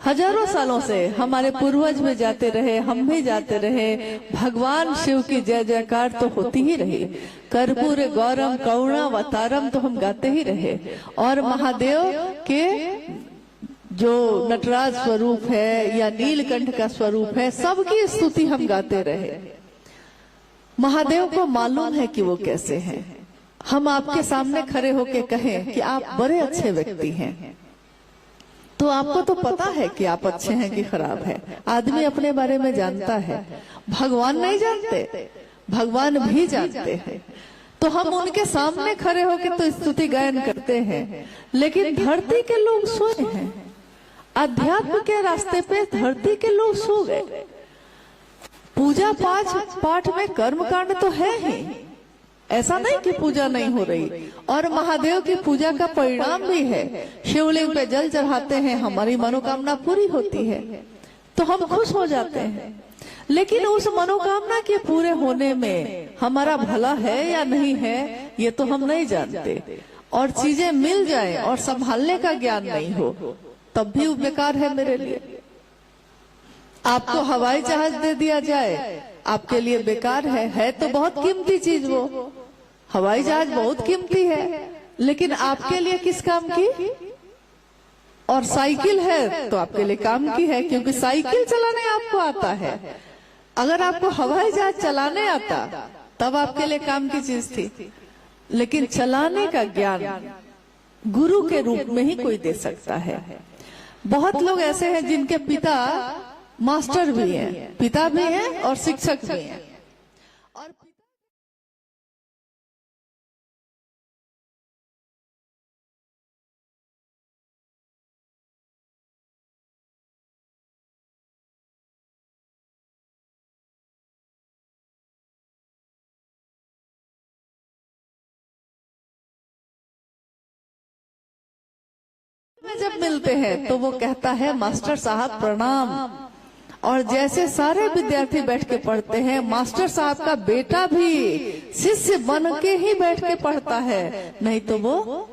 Speaker 1: हजारों सालों से हमारे पूर्वज भी जाते रहे, हम भी जाते रहे। भगवान शिव की जय जयकार तो होती ही रही, कर्पूर गौरम करुणावतारम तो हम गाते ही रहे। और महादेव के जो नटराज स्वरूप है या नीलकंठ का स्वरूप है, सबकी स्तुति हम गाते रहे। महादेव को मालूम है कि वो कैसे हैं। हम आपके सामने खड़े होके कहें कि आप बड़े अच्छे व्यक्ति हैं, तो आपको तो पता है कि आप अच्छे हैं कि खराब है। आदमी अपने बारे में जानता है, भगवान नहीं जानते, भगवान भी जानते हैं। तो हम उनके सामने खड़े होके तो स्तुति गायन करते हैं। लेकिन धरती के लोग सोए हैं, अध्यात्म के रास्ते पे धरती के लोग सो गए। पूजा पाठ में कर्म कांड तो है ही, ऐसा नहीं कि पूजा नहीं हो रही। और महादेव की पूजा का परिणाम भी है, शिवलिंग पे जल चढ़ाते हैं, हमारी मनोकामना पूरी होती है तो हम खुश हो जाते हैं। लेकिन उस मनोकामना के पूरे होने में हमारा भला है या नहीं है, ये तो हम नहीं जानते। और चीजें मिल जाए और संभालने का ज्ञान नहीं हो, तब भी वो बेकार है मेरे लिए। आपको हवाई जहाज दे दिया जाए, आपके लिए बेकार है तो बहुत कीमती चीज वो। हवाई जहाज बहुत कीमती है, लेकिन आपके लिए किस काम की? और साइकिल है तो आपके लिए काम की है, क्योंकि साइकिल चलाने आपको आता है। अगर आपको हवाई जहाज चलाने आता तब आपके लिए काम की चीज थी। लेकिन चलाने का ज्ञान गुरु के रूप में ही कोई दे सकता है। बहुत लोग ऐसे हैं जिनके पिता मास्टर भी हैं, पिता भी हैं और शिक्षक भी हैं। और जब मिलते हैं तो वो कहता है मास्टर साहब प्रणाम। और जैसे सारे विद्यार्थी बैठ के पढ़ते हैं, मास्टर साहब का बेटा भी शिष्य बन के ही बैठ के पढ़ता है, नहीं तो वो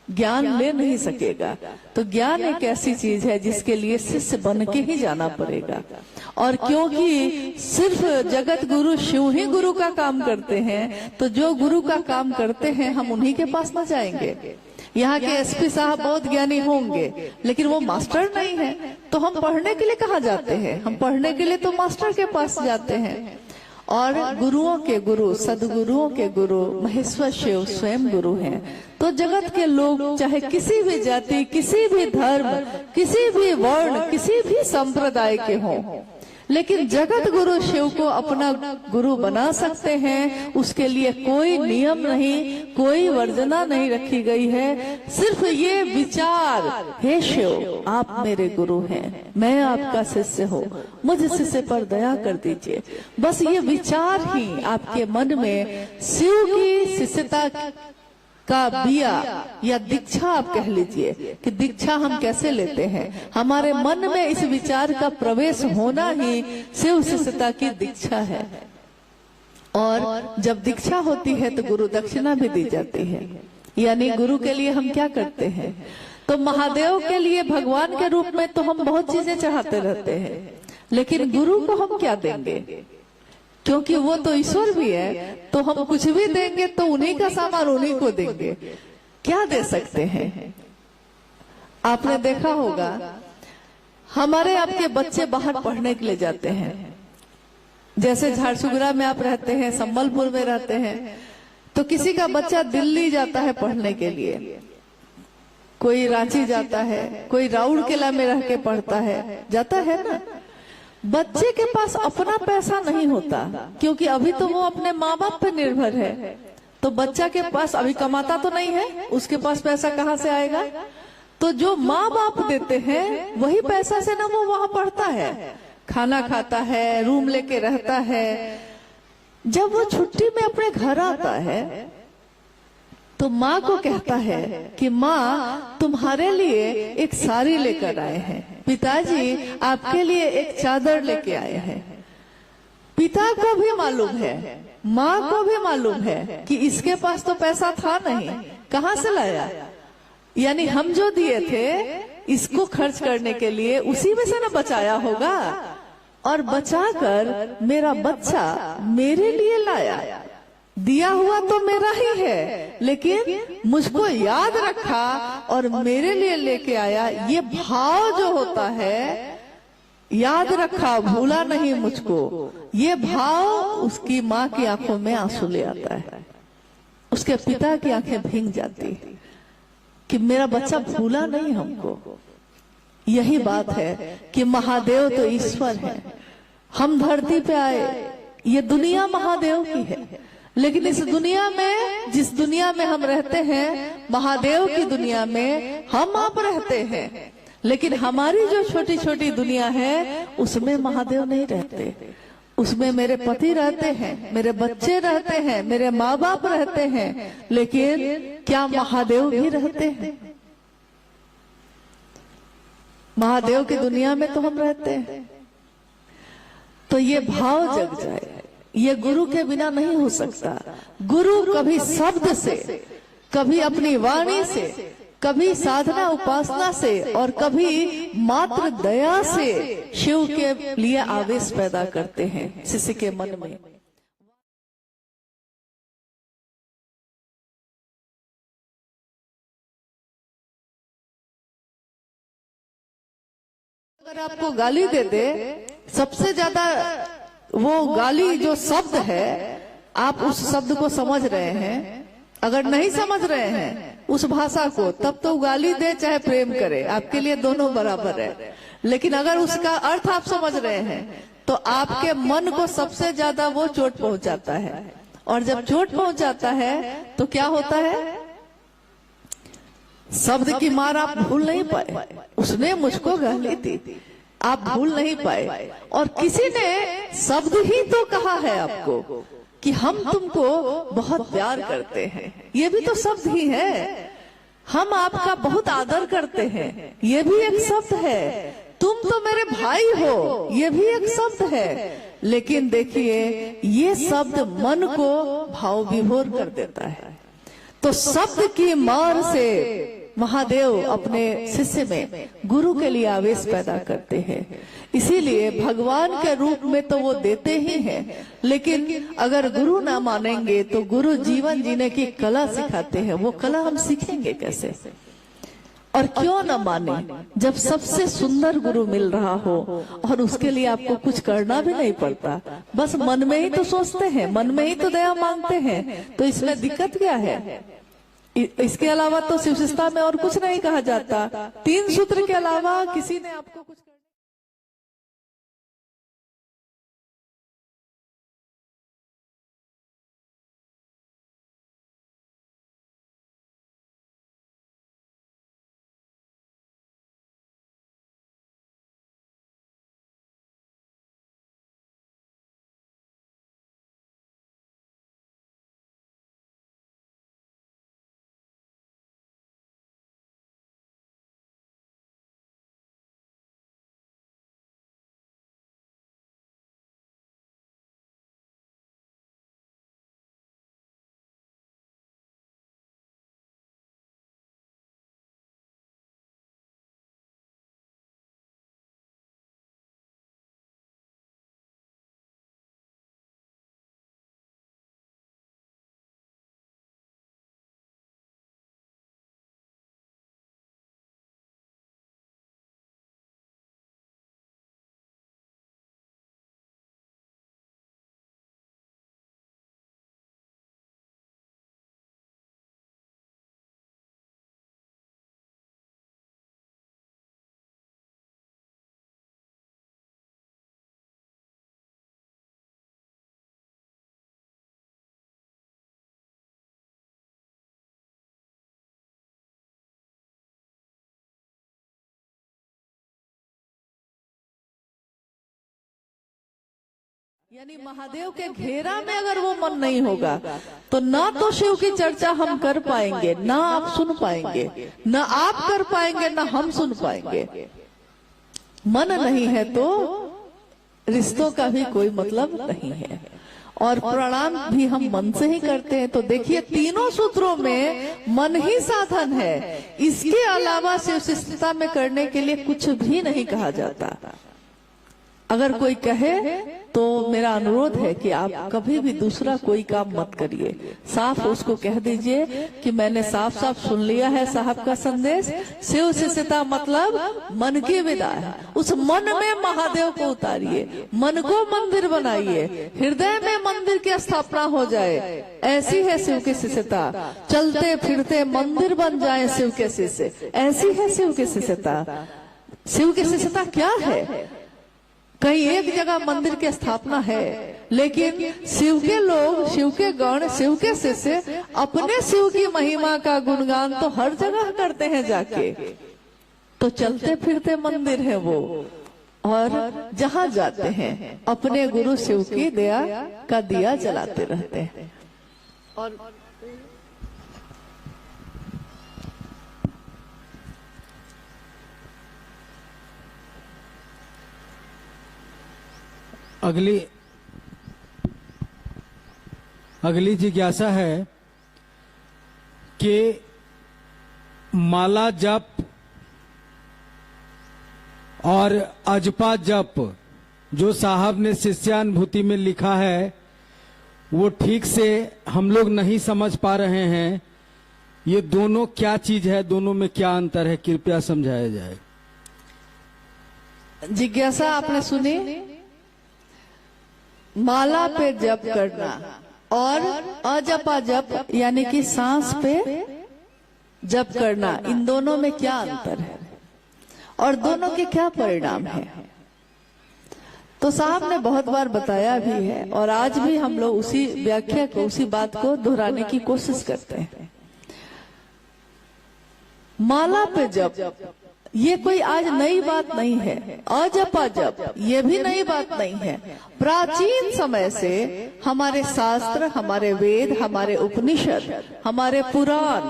Speaker 1: ज्ञान ले नहीं सकेगा। तो ज्ञान एक ऐसी चीज है जिसके लिए शिष्य बन के ही जाना पड़ेगा। और क्योंकि सिर्फ जगत गुरु शिव ही गुरु का काम करते हैं, तो जो गुरु का काम करते हैं हम उन्हीं के पास न जाएंगे। यहाँ के एसपी साहब बहुत ज्ञानी होंगे, लेकिन वो मास्टर नहीं है, तो हम पढ़ने के लिए कहाँ जाते हैं? हम पढ़ने के लिए तो मास्टर के पास जाते हैं। और गुरुओं के गुरु, सदगुरुओं के गुरु महेश्वर शिव स्वयं गुरु हैं। तो जगत के लोग चाहे किसी भी जाति, किसी भी धर्म, किसी भी वर्ण, किसी भी संप्रदाय के हों, लेकिन जगत गुरु शिव को अपना गुरु बना सकते हैं। उसके लिए कोई नियम नहीं, कोई वर्जना नहीं रखी गई है। सिर्फ ये विचार, हे शिव आप मेरे गुरु हैं, मैं आपका शिष्य हूँ, मुझ शिष्य पर दया कर दीजिए। बस ये विचार ही आपके मन में शिव की शिष्यता का बिया या दीक्षा आप कह लीजिए कि दीक्षा हम कैसे लेते हैं, हमारे मन में इस विचार का प्रवेश होना ही शिव शिष्यता की दीक्षा है। और जब दीक्षा होती है तो गुरु दक्षिणा भी दी जाती है। यानी गुरु के लिए हम क्या करते हैं, तो महादेव के लिए भगवान के रूप में तो हम बहुत चीजें चढ़ाते रहते हैं, लेकिन गुरु को हम क्या देंगे, क्योंकि वो तो ईश्वर भी है। तो हम कुछ भी देंगे तो उन्हीं का सामान उन्हीं को देंगे, क्या दे सकते हैं। आपने देखा होगा हमारे आपके बच्चे बाहर पढ़ने के लिए जाते हैं, जैसे झारसुगुड़ा में आप रहते हैं, संबलपुर में रहते हैं, तो किसी का बच्चा दिल्ली जाता है पढ़ने के लिए, कोई रांची जाता है, कोई राउरकेला में रह के पढ़ता है, जाता है ना। बच्चे के पास अपना पैसा नहीं होता, क्योंकि अभी तो वो अपने माँ बाप पे निर्भर है। तो बच्चा के पास अभी कमाता तो नहीं है, उसके पास पैसा कहाँ से आएगा। तो जो माँ बाप देते हैं वही पैसा से ना वो वहां पढ़ता है, खाना खाता है, रूम लेके रहता है। जब वो छुट्टी में अपने घर आता है तो माँ को कहता है कि माँ तुम्हारे लिए एक साड़ी लेकर आए हैं, पिताजी आपके लिए एक चादर लेके आए हैं। पिता को भी मालूम है, माँ को भी मालूम है कि इसके पास तो पैसा था नहीं, कहाँ से लाया। यानी हम जो दिए थे इसको खर्च करने के लिए उसी में से ना बचाया होगा, और बचाकर मेरा बच्चा मेरे लिए लाया। दिया हुआ तो मेरा ही है, लेकिन मुझको याद रखा और मेरे लिए लेके आया। ये भाव जो होता है, याद रखा, भूला नहीं मुझको, ये भाव उसकी माँ की आंखों में आंसू ले आता है, उसके पिता की आंखें भींग जाती है कि मेरा बच्चा भूला नहीं हमको। यही बात है कि महादेव तो ईश्वर है, हम धरती पे आए, ये दुनिया महादेव की है, लेकिन इस दुनिया में, जिस दुनिया में हम रहते हैं, महादेव की दुनिया में हम आप रहते हैं। लेकिन हमारी जो छोटी छोटी दुनिया है उसमें महादेव नहीं रहते, उसमें मेरे पति रहते हैं, मेरे बच्चे रहते हैं, मेरे माँ बाप रहते हैं, लेकिन क्या महादेव भी रहते हैं। महादेव की दुनिया में तो हम रहते हैं। तो ये भाव जग जाए, ये गुरु के बिना नहीं हो सकता। गुरु कभी शब्द से, कभी अपनी वाणी से, कभी साधना उपासना से, और कभी मात्र दया से शिव के लिए आवेश पैदा करते हैं शिष्य के मन में। अगर आपको गाली दे दे, सबसे ज्यादा वो गाली जो शब्द है, आप उस शब्द को समझ रहे हैं। अगर नहीं समझ रहे हैं उस भाषा को, तब तो गाली दे चाहे प्रेम करे, आपके लिए दोनों बराबर है। लेकिन अगर उसका अर्थ आप समझ रहे हैं तो आपके मन को सबसे ज्यादा वो चोट पहुंचाता है। और जब चोट पहुंच जाता है तो क्या होता है, शब्द की मार आप भूल नहीं पाए। उसने मुझको गाली दी, आप भूल नहीं पाए, और किसी ने शब्द ही तो कहा है आपको कि हम तुमको बहुत प्यार करते हैं, ये भी तो शब्द ही है। हम आपका बहुत आदर करते हैं, ये भी एक शब्द है। तुम तो मेरे भाई हो, ये भी एक शब्द है। लेकिन देखिए, ये शब्द मन को भाव विभोर कर देता है। तो शब्द की मार से महादेव अपने शिष्य में गुरु के लिए आवेश पैदा करते हैं। इसीलिए भगवान के रूप में तो वो देते ही हैं, लेकिन अगर गुरु ना मानेंगे तो गुरु जीवन जीने की कला सिखाते हैं। वो कला हम सीखेंगे कैसे? और क्यों न माने जब सबसे सुंदर गुरु मिल रहा हो और उसके लिए आपको कुछ करना भी नहीं पड़ता, बस मन में ही तो सोचते हैं, मन में ही तो दया मांगते हैं, तो इसमें दिक्कत क्या है? इसके अलावा तो शिव शिष्टता में और कुछ नहीं कहा जाता। 3 सूत्र के अलावा किसी ने आपको कुछ यानी महादेव के घेरा में अगर वो मन नहीं होगा तो ना तो शिव की चर्चा हम कर पाएंगे, ना आप सुन पाएंगे, ना आप कर पाएंगे, ना हम सुन पाएंगे। मन नहीं है तो रिश्तों का भी कोई मतलब नहीं है। और प्रणाम भी हम मन से ही करते हैं। तो देखिए, तीनों सूत्रों में मन ही साधन है, इसके अलावा शिव शिष्टता में करने के लिए कुछ भी नहीं कहा जाता। अगर कोई कहे तो मेरा अनुरोध है कि आप कभी भी दूसरा कोई काम मत करिए, साफ उसको कह दीजिए कि मैंने साफ साफ सुन लिया है साहब का संदेश। शिव शिष्टता मतलब मन की विदा है। उस मन में महादेव को उतारिए, मन को मंदिर बनाइए, हृदय में मंदिर की स्थापना हो जाए। ऐसी है शिव की शिष्टता। चलते फिरते मंदिर बन जाए शिव के शिष्य, ऐसी है शिव की शिष्टता। शिव की शिष्टता क्या है? कहीं एक जगह मंदिर की स्थापना है, लेकिन शिव के लोग, शिव के गण, शिव के शिष्य अपने शिव की महिमा का गुणगान तो हर जगह करते हैं जाके। तो चलते फिरते मंदिर है वो, और जहां जाते हैं अपने गुरु शिव की दया का दिया जलाते रहते हैं। और
Speaker 2: अगली जिज्ञासा है कि माला जप और अजपा जप जो साहब ने शिष्यानुभूति में लिखा है वो ठीक से हम लोग नहीं समझ पा रहे हैं। ये दोनों क्या चीज है, दोनों में क्या अंतर है, कृपया समझाया जाए।
Speaker 1: जिज्ञासा आपने सुनी? माला पे जप करना और अजपा जप यानी कि सांस पे जप करना, इन दोनों में क्या अंतर है और दोनों के क्या परिणाम है? तो साहब ने बहुत बार बताया भी है और आज भी हम लोग उसी व्याख्या को, उसी बात को दोहराने की कोशिश करते हैं। माला पे जप ये कोई आज नई बात नहीं है। अजपा जप ये भी नई बात नहीं है। प्राचीन समय से हमारे शास्त्र, हमारे वेद, हमारे उपनिषद, हमारे पुराण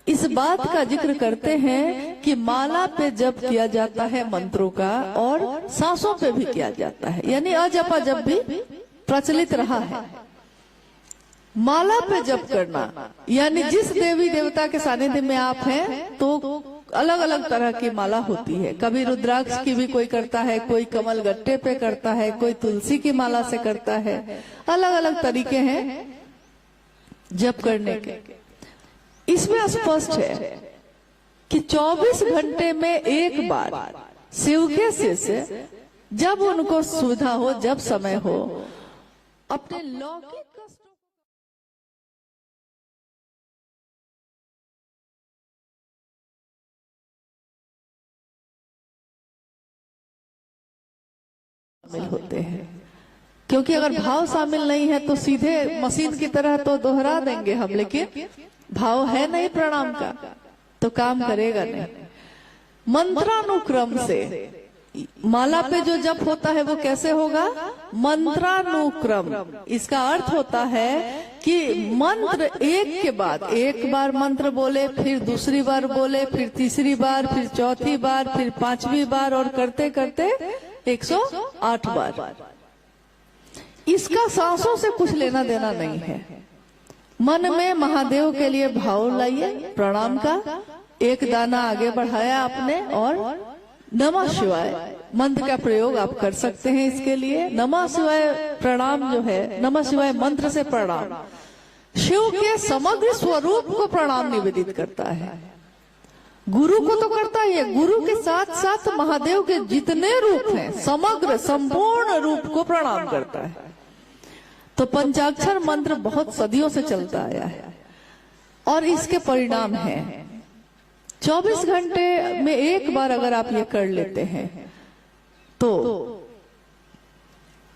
Speaker 1: इस बात का जिक्र करते हैं कि माला पे जप किया जाता है मंत्रों का और सांसों पे भी किया जाता है, यानी अजपा जप भी प्रचलित रहा है। माला पे जप करना यानी जिस देवी देवता के सानिध्य में आप हैं तो अलग अलग तरह की माला होती है। कभी रुद्राक्ष की भी कोई करता है, कोई कमल गट्टे पे करता है, कोई तुलसी की माला से करता है। अलग अलग तरीके हैं जप करने के। इसमें स्पष्ट है कि 24 घंटे में एक बार शिव के शिष्य जब उनको सुविधा हो, जब समय हो, अपने लौकिक कष्टों शामिल होते हैं। क्योंकि अगर भाव शामिल नहीं है तो सीधे मशीन की तरह तो दोहरा देंगे हम, लेकिन भाव है नहीं प्रणाम का तो काम करेगा नहीं। मंत्रानुक्रम से माला पे जो जप होता है वो कैसे होगा? मंत्रानुक्रम। इसका अर्थ होता है कि मंत्र एक के बाद एक बार मंत्र बोले, फिर दूसरी बार बोले, फिर तीसरी बार, फिर चौथी बार, फिर पांचवी बार, और करते करते 108 बार। इसका सांसों से कुछ लेना देना नहीं है। मन में महादेव के लिए भाव लाइए प्रणाम का, एक दाना आगे बढ़ाया आपने, और नमः शिवाय मंत्र का प्रयोग आप कर सकते हैं। इसके लिए नमः शिवाय प्रणाम जो है, नमः शिवाय मंत्र से प्रणाम शिव के समग्र स्वरूप को प्रणाम निवेदित करता है। गुरु को तो करता ही है, गुरु के साथ साथ महादेव के जितने रूप हैं समग्र संपूर्ण रूप को प्रणाम करता है। तो पंचाक्षर मंत्र बहुत सदियों से चलता आया है और इसके परिणाम हैं 24 घंटे में एक बार अगर आप ये कर लेते हैं तो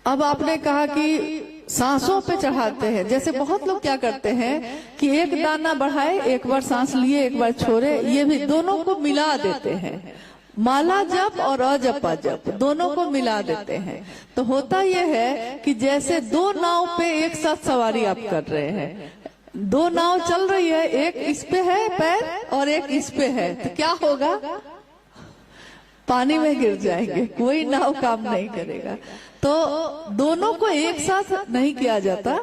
Speaker 1: अब आपने कहा कि सांसों पे चढ़ाते हैं। जैसे बहुत लोग क्या करते हैं कि एक दाना बढ़ाए, एक बार सांस लिए, एक बार छोड़े, ये भी दोनों को मिला देते हैं। माला जप और अजपा जप दोनों को मिला देते हैं। तो होता यह है कि जैसे दो नाव पे एक साथ सवारी आप कर रहे हैं, दो नाव चल रही है, एक इस पे है पैर और एक इस पे है, तो क्या होगा? पानी में गिर जाएंगे, कोई नाव काम नहीं करेगा। तो दोनों को एक साथ नहीं किया जाता,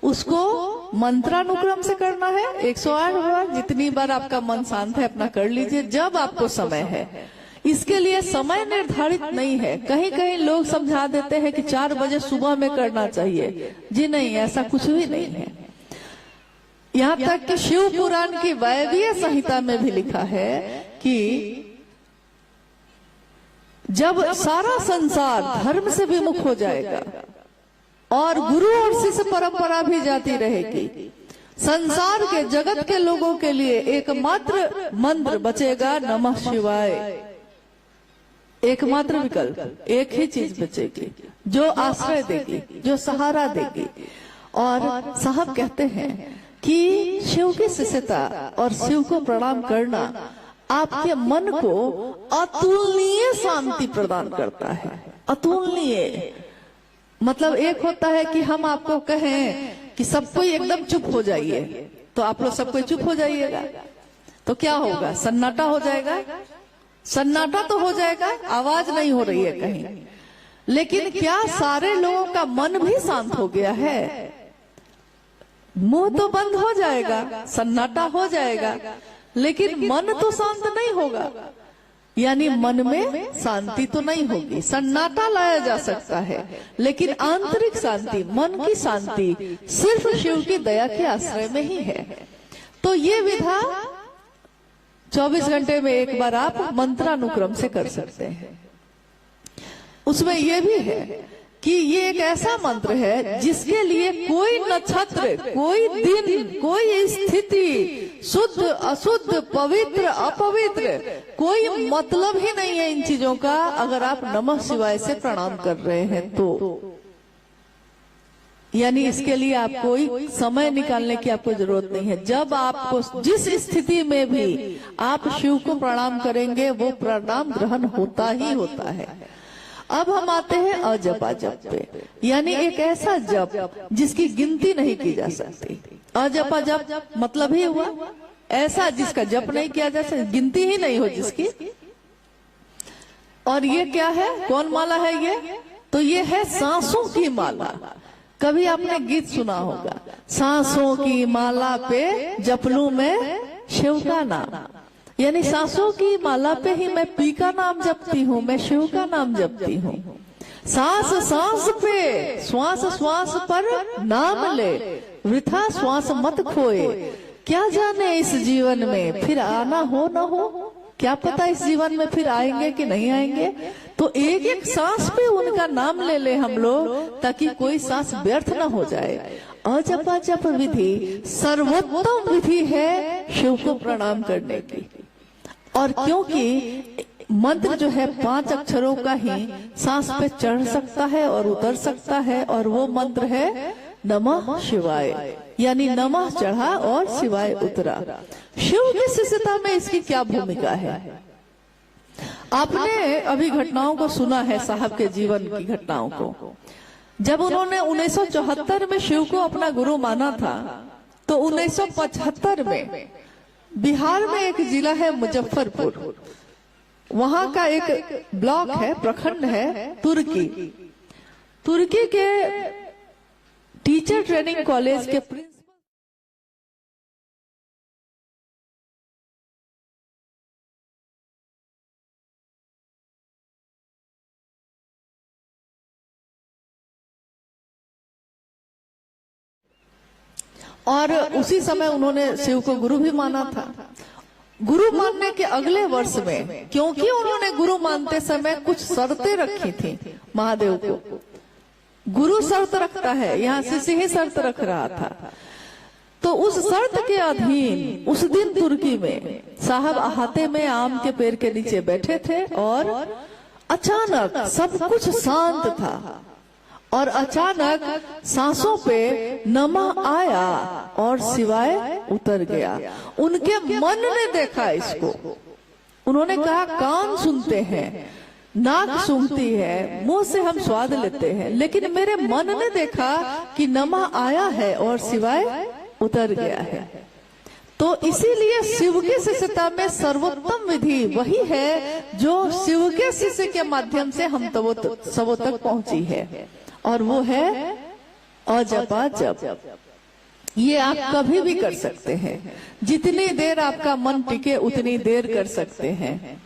Speaker 1: उसको मंत्रानुक्रम से करना है। 108 बार, जितनी बार आपका मन शांत है अपना कर लीजिए, जब आपको समय है। इसके लिए समय निर्धारित नहीं है। कहीं कहीं लोग समझा देते हैं कि 4 बजे सुबह में करना चाहिए। जी नहीं, ऐसा कुछ भी नहीं है। यहाँ तक कि शिव पुराण की वायवीय संहिता में भी लिखा है कि जब सारा संसार धर्म से विमुख हो जाएगा और गुरु और शिष्य परंपरा भी जाती रहेगी, संसार के जगत के लोगों के लिए एकमात्र मंत्र बचेगा नमः शिवाय। एकमात्र विकल्प, एक ही चीज बचेगी जो आश्रय देगी, जो सहारा देगी। और साहब कहते हैं कि शिव की शिष्यता और शिव को प्रणाम करना आपके मन को अतुलनीय शांति प्रदान करता है। अतुलनीय मतलब एक होता है कि हम आपको कहें कि सब कोई एकदम चुप हो जाइए, तो आप लोग सब कोई चुप हो जाइएगा, तो क्या होगा? सन्नाटा हो जाएगा। सन्नाटा तो हो जाएगा, आवाज नहीं हो रही है कहीं। लेकिन क्या सारे लोगों का मन भी शांत हो गया है? मुंह तो बंद हो जाएगा, सन्नाटा हो जाएगा, लेकिन मन तो शांत नहीं होगा। यानी मन में शांति तो नहीं होगी। सन्नाटा लाया जा सकता है, लेकिन आंतरिक शांति, मन की शांति सिर्फ शिव की दया के आश्रय में ही है। तो ये विधा 24 घंटे में एक बार आप मंत्रानुक्रम से कर सकते हैं। उसमें यह भी है कि ये एक ऐसा मंत्र है जिसके लिए कोई नक्षत्र, कोई दिन, कोई स्थिति, शुद्ध अशुद्ध, पवित्र अपवित्र, कोई मतलब ही नहीं है इन चीजों का। अगर आप नमः शिवाय से प्रणाम कर रहे हैं तो यानी इसके लिए आप कोई समय निकालने की आपको जरूरत नहीं है। जब आपको जिस स्थिति में भी आप शिव को प्रणाम करेंगे वो प्रणाम ग्रहण होता ही होता है। अब हम आते हैं अजपा जप पे, यानी एक ऐसा जप जिसकी गिनती नहीं की जा सकती। अजपा जप मतलब ही हुआ ऐसा जिसका जप नहीं किया जा सकता, गिनती ही नहीं हो जिसकी। और ये क्या है, कौन माला है ये? तो ये है सांसों की माला। कभी आपने गीत सुना होगा, सांसों की माला पे जपलूं मैं शिव का नाम। यानी सांसों की माला पे ही मैं पी का नाम जपती हूँ, मैं शिव का नाम जपती हूँ। सांस सांस पे, श्वास श्वास पर नाम ले, वृथा श्वास मत खोए, क्या जाने इस जीवन में फिर आना हो न हो। क्या पता इस जीवन में फिर आएंगे कि नहीं आएंगे। तो एक एक सांस पे उनका नाम ले ले हम लोग, ताकि कोई सांस व्यर्थ ना हो जाए। अजपा जप विधि सर्वोत्तम विधि है शिव को प्रणाम करने की। और क्योंकि मंत्र जो है 5 अक्षरों का ही सांस पे चढ़ सकता है और उतर सकता है, और वो मंत्र है नमः शिवाय, यानी नमः चढ़ा और शिवाय उतरा। शिव की शिष्यता में इसकी क्या भूमिका है? आपने अभी घटनाओं को सुना है, साहब के जीवन की घटनाओं को। जब उन्होंने 1974 में शिव को अपना गुरु माना था, तो 1975 में बिहार में एक जिला है मुजफ्फरपुर, वहां का एक ब्लॉक है, प्रखंड है तुर्की। तुर्की के टीचर ट्रेनिंग कॉलेज के प्रिंसिपल और उसी समय उन्होंने शिव को गुरु भी माना था। गुरु मानने के अगले वर्ष में, क्योंकि उन्होंने गुरु मानते समय कुछ शर्तें रखी थी महादेव को, गुरु शर्त रखता है, यहाँ शिष्य ही शर्त रख रहा था। तो उस शर्त के अधीन उस दिन तुर्की में साहब अहाते में आम के पेड़ के नीचे बैठे थे, और अचानक सब कुछ शांत था, और अचानक सांसों पे नमः आया और शिवाय उतर गया। उनके मन ने देखा इसको, उन्होंने कहा कान सुनते हैं, नाक सूंघती है, मुंह से हम स्वाद लेते हैं, लेकिन मेरे मन ने देखा कि नमः आया है और शिवाय उतर गया है। तो इसीलिए शिव के शिष्यता में सर्वोत्तम विधि वही है जो शिव के शिष्य के माध्यम से हम सबों तक पहुंची है, और वो है अजपा जप। ये आप कभी भी कर सकते हैं, जितनी देर आपका मन टिके उतनी देर कर सकते हैं।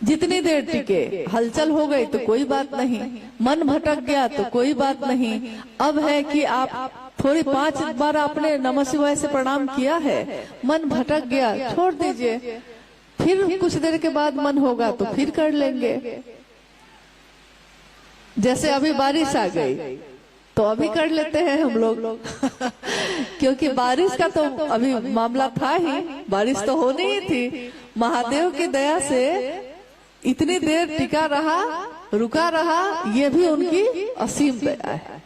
Speaker 1: जितनी देर टिके, हलचल हो गई तो कोई बात नहीं, मन भटक गया तो कोई बात नहीं। अब है कि आप थोड़ी 5 बार आपने नमः शिवाय से प्रणाम किया है, मन भटक गया, छोड़ दीजिए, फिर कुछ देर के बाद मन होगा तो फिर कर लेंगे। जैसे अभी बारिश आ गई तो अभी कर लेते हैं हम लोग क्योंकि बारिश का तो अभी मामला था ही, बारिश तो होनी ही थी। महादेव की दया से इतनी देर टिका रहा, रुका रहा, ये भी उनकी असीम दया है।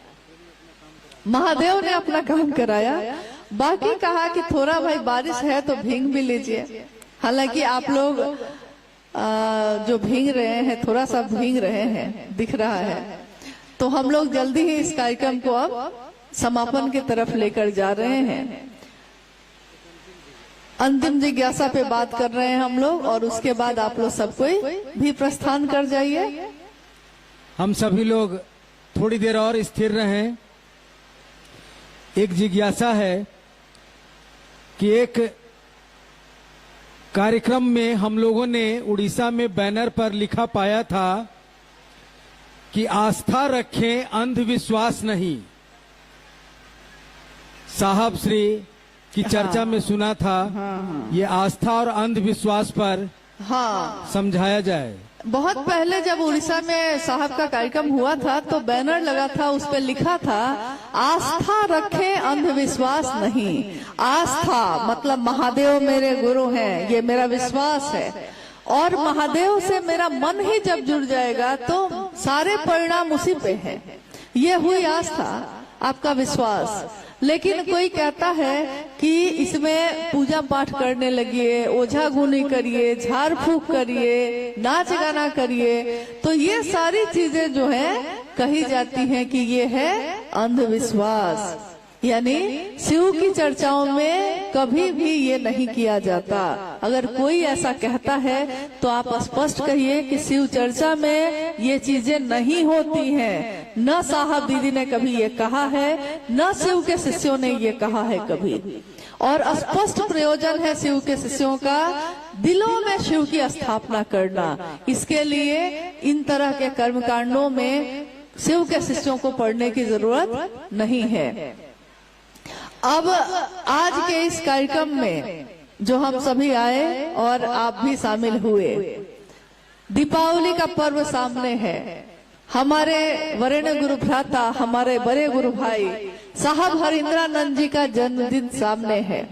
Speaker 1: महादेव ने अपना काम कराया। बाकी कहा कि थोड़ा भाई बारिश है तो भींग भी लीजिए। हालांकि आप लोग जो भींग रहे हैं, थोड़ा सा भींग रहे हैं, दिख रहा है। तो हम लोग जल्दी ही इस कार्यक्रम को अब समापन की तरफ लेकर जा रहे हैं। अंतिम जिज्ञासा पे बात कर रहे हैं हम लोग, और उसके बाद आप लोग सब कोई भी प्रस्थान कर जाइए।
Speaker 2: हम सभी लोग थोड़ी देर और स्थिर रहें। एक जिज्ञासा है कि एक कार्यक्रम में हम लोगों ने उड़ीसा में बैनर पर लिखा पाया था कि आस्था रखें, अंधविश्वास नहीं। साहब श्री की चर्चा में सुना था। ये आस्था और अंधविश्वास पर समझाया जाए।
Speaker 1: बहुत पहले जब उड़ीसा में साहब का कार्यक्रम हुआ था तो बैनर लगा था, उस पर लिखा था आस्था रखें, अंधविश्वास नहीं। आस्था मतलब महादेव मेरे गुरु हैं, ये मेरा विश्वास है, और महादेव से मेरा मन ही जब जुड़ जाएगा तो सारे परिणाम उसी पे हैं। ये हुई आस्था, आपका विश्वास। लेकिन कोई कहता है कि इसमें पूजा पाठ करने लगिए, ओझा गुनी करिए, झाड़ फूक करिए, नाच गाना करिए, तो ये सारी चीजें जो है कही जाती हैं कि ये है अंधविश्वास। यानी शिव की चर्चाओं में कभी भी ये नहीं किया जाता। अगर कोई ऐसा कहता है तो आप स्पष्ट कहिए कि शिव चर्चा में ये चीजें नहीं होती हैं। न साहब दीदी ने कभी ये कहा है, न शिव के शिष्यों ने ये कहा है कभी। और स्पष्ट प्रयोजन है शिव के शिष्यों का दिलों में शिव की स्थापना करना। इसके लिए इन तरह के कर्मकांडों में शिव के शिष्यों को पढ़ने की जरूरत नहीं है। अब आज के इस कार्यक्रम में जो हम सभी आए और आप भी शामिल हुए। दीपावली का पर्व सामने है। हमारे वरेण्य गुरु भ्राता, हमारे बड़े गुरु भाई साहब हरिंद्रानंद जी का जन्मदिन सामने है।